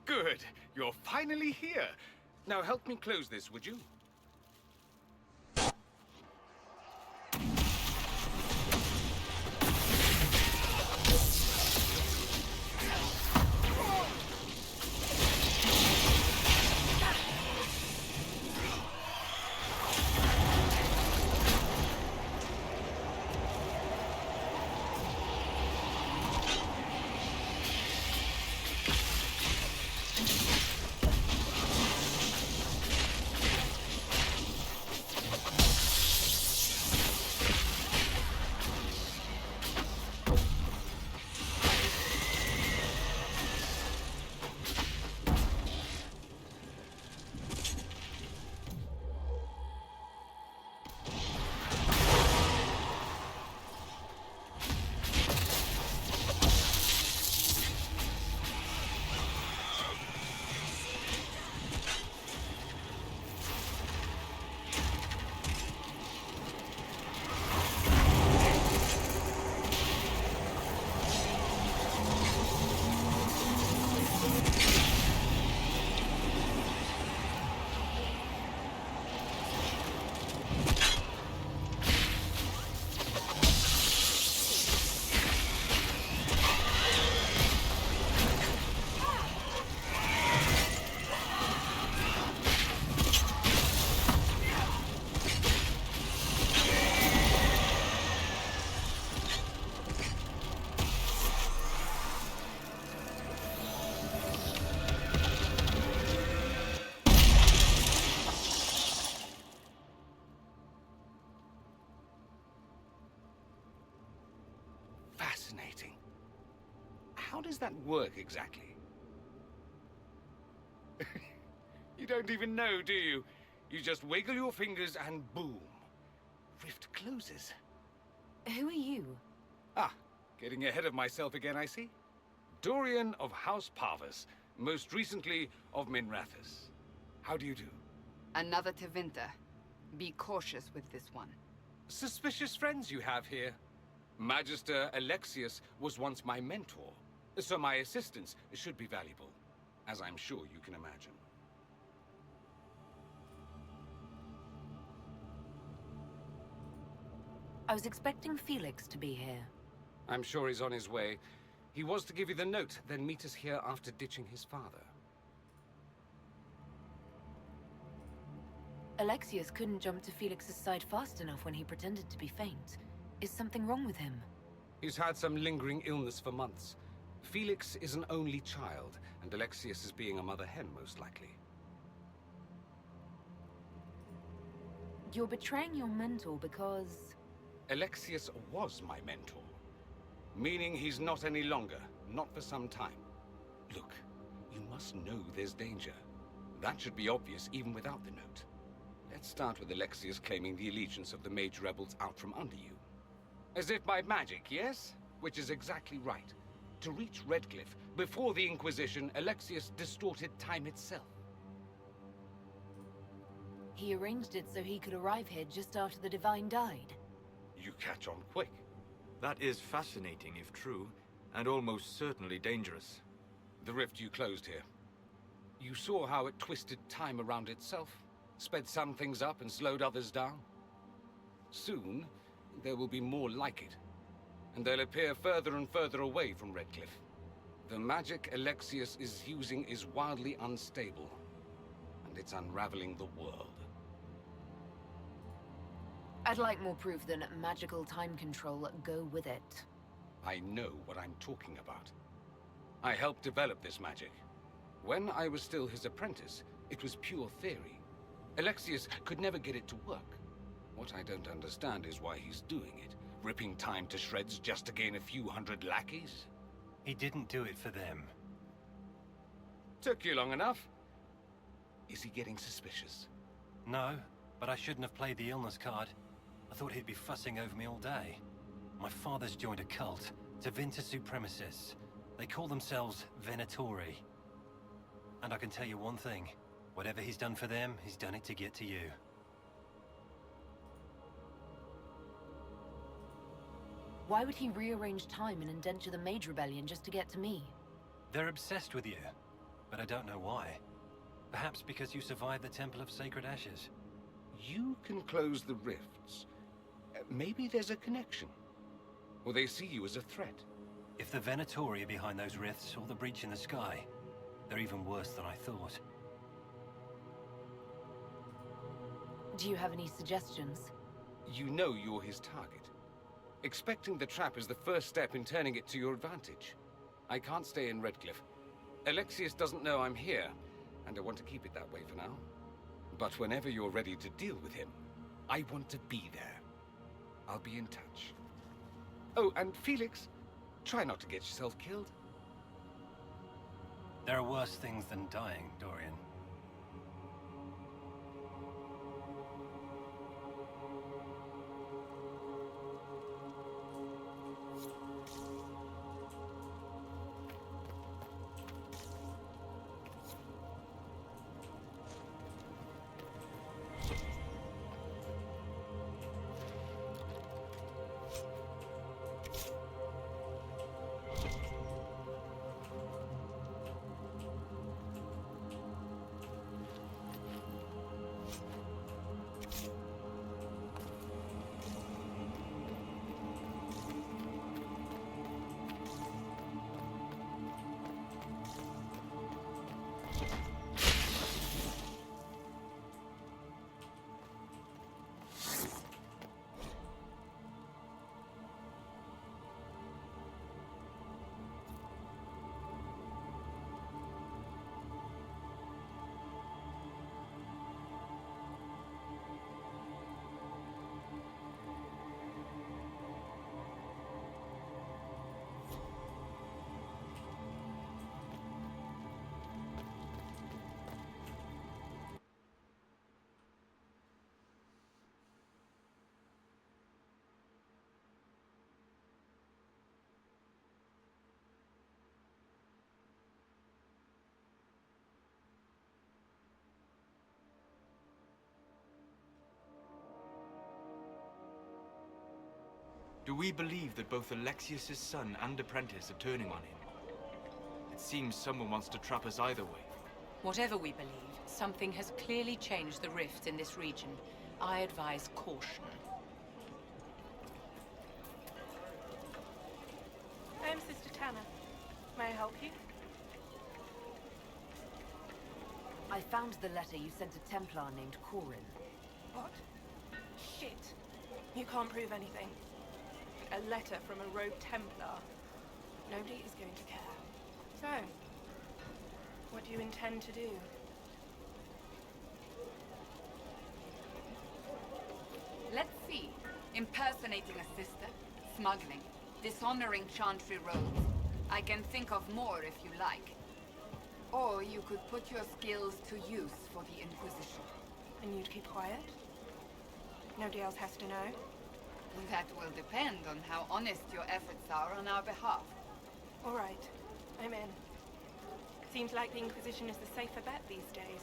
Good. You're finally here. Now help me close this, would you? Fascinating. How does that work exactly? You don't even know, do you? You just wiggle your fingers and boom. Rift closes. Who are you? Ah, getting ahead of myself again, I see. Dorian of House Parvus, most recently of Minrathous. How do you do? Another Tevinter. Be cautious with this one. Suspicious friends you have here. Magister Alexius was once my mentor, so my assistance should be valuable, as I'm sure you can imagine. I was expecting Felix to be here. I'm sure he's on his way. He was to give you the note, then meet us here after ditching his father. Alexius couldn't jump to Felix's side fast enough when he pretended to be faint. Is something wrong with him? He's had some lingering illness for months. Felix is an only child, and Alexius is being a mother hen, most likely. You're betraying your mentor because... Alexius was my mentor. Meaning he's not any longer, not for some time. Look, you must know there's danger. That should be obvious even without the note. Let's start with Alexius claiming the allegiance of the mage rebels out from under you. As if by magic, yes? Which is exactly right. to reach Redcliffe, before the Inquisition, Alexius distorted time itself. He arranged it so he could arrive here just after the Divine died. You catch on quick. That is fascinating if true, and almost certainly dangerous. The rift you closed here. You saw how it twisted time around itself, sped some things up and slowed others down. Soon, there will be more like it, and they'll appear further and further away from Redcliffe. The magic Alexius is using is wildly unstable, and it's unraveling the world. I'd like more proof than magical time control go with it. I know what I'm talking about. I helped develop this magic. When I was still his apprentice, it was pure theory. Alexius could never get it to work. What I don't understand is why he's doing it, ripping time to shreds just to gain a few hundred lackeys. He didn't do it for them. Took you long enough. Is he getting suspicious? No, but I shouldn't have played the illness card. I thought he'd be fussing over me all day. My father's joined a cult, Tevinter Supremacists. They call themselves Venatori. And I can tell you one thing. Whatever he's done for them, he's done it to get to you. Why would he rearrange time and indenture the Mage Rebellion just to get to me? They're obsessed with you, but I don't know why. Perhaps because you survived the Temple of Sacred Ashes. You can close the rifts. Maybe there's a connection. Or they see you as a threat. If the Venatori are behind those rifts or the breach in the sky, they're even worse than I thought. Do you have any suggestions? You know you're his target. Expecting the trap is the first step in turning it to your advantage. I can't stay in Redcliffe. Alexius doesn't know I'm here, and I want to keep it that way for now. But whenever you're ready to deal with him, I want to be there. I'll be in touch. Oh, and Felix, try not to get yourself killed. There are worse things than dying, Dorian. Do we believe that both Alexius's son and apprentice are turning on him? It seems someone wants to trap us either way. Whatever we believe, something has clearly changed the rift in this region. I advise caution. I'm Sister Tanner. May I help you? I found the letter you sent a Templar named Corin. What? Shit. You can't prove anything. A letter from a rogue Templar. Nobody is going to care. So, what do you intend to do? Let's see. Impersonating a sister, smuggling, dishonoring Chantry roads. I can think of more if you like. Or you could put your skills to use for the Inquisition. And you'd keep quiet? Nobody else has to know? That will depend on how honest your efforts are on our behalf. All right, I'm in. Seems like the Inquisition is the safer bet these days.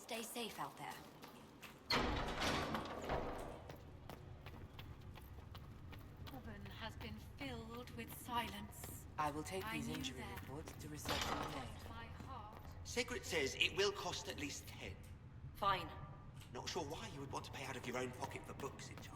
Stay safe out there. Heaven has been filled with silence. I will take I these knew injury that. reports to research and aid. My heart. Sigrid says it will cost at least 10. Fine. Not sure why you would want to pay out of your own pocket for books, Enchanter.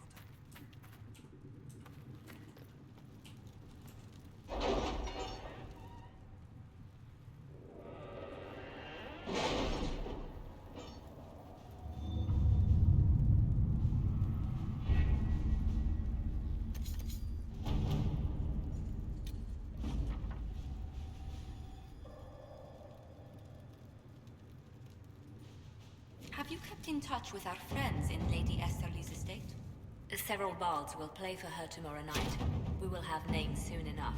Have you kept in touch with our friends in Lady Esterly's estate? Several bards will play for her tomorrow night. We will have names soon enough.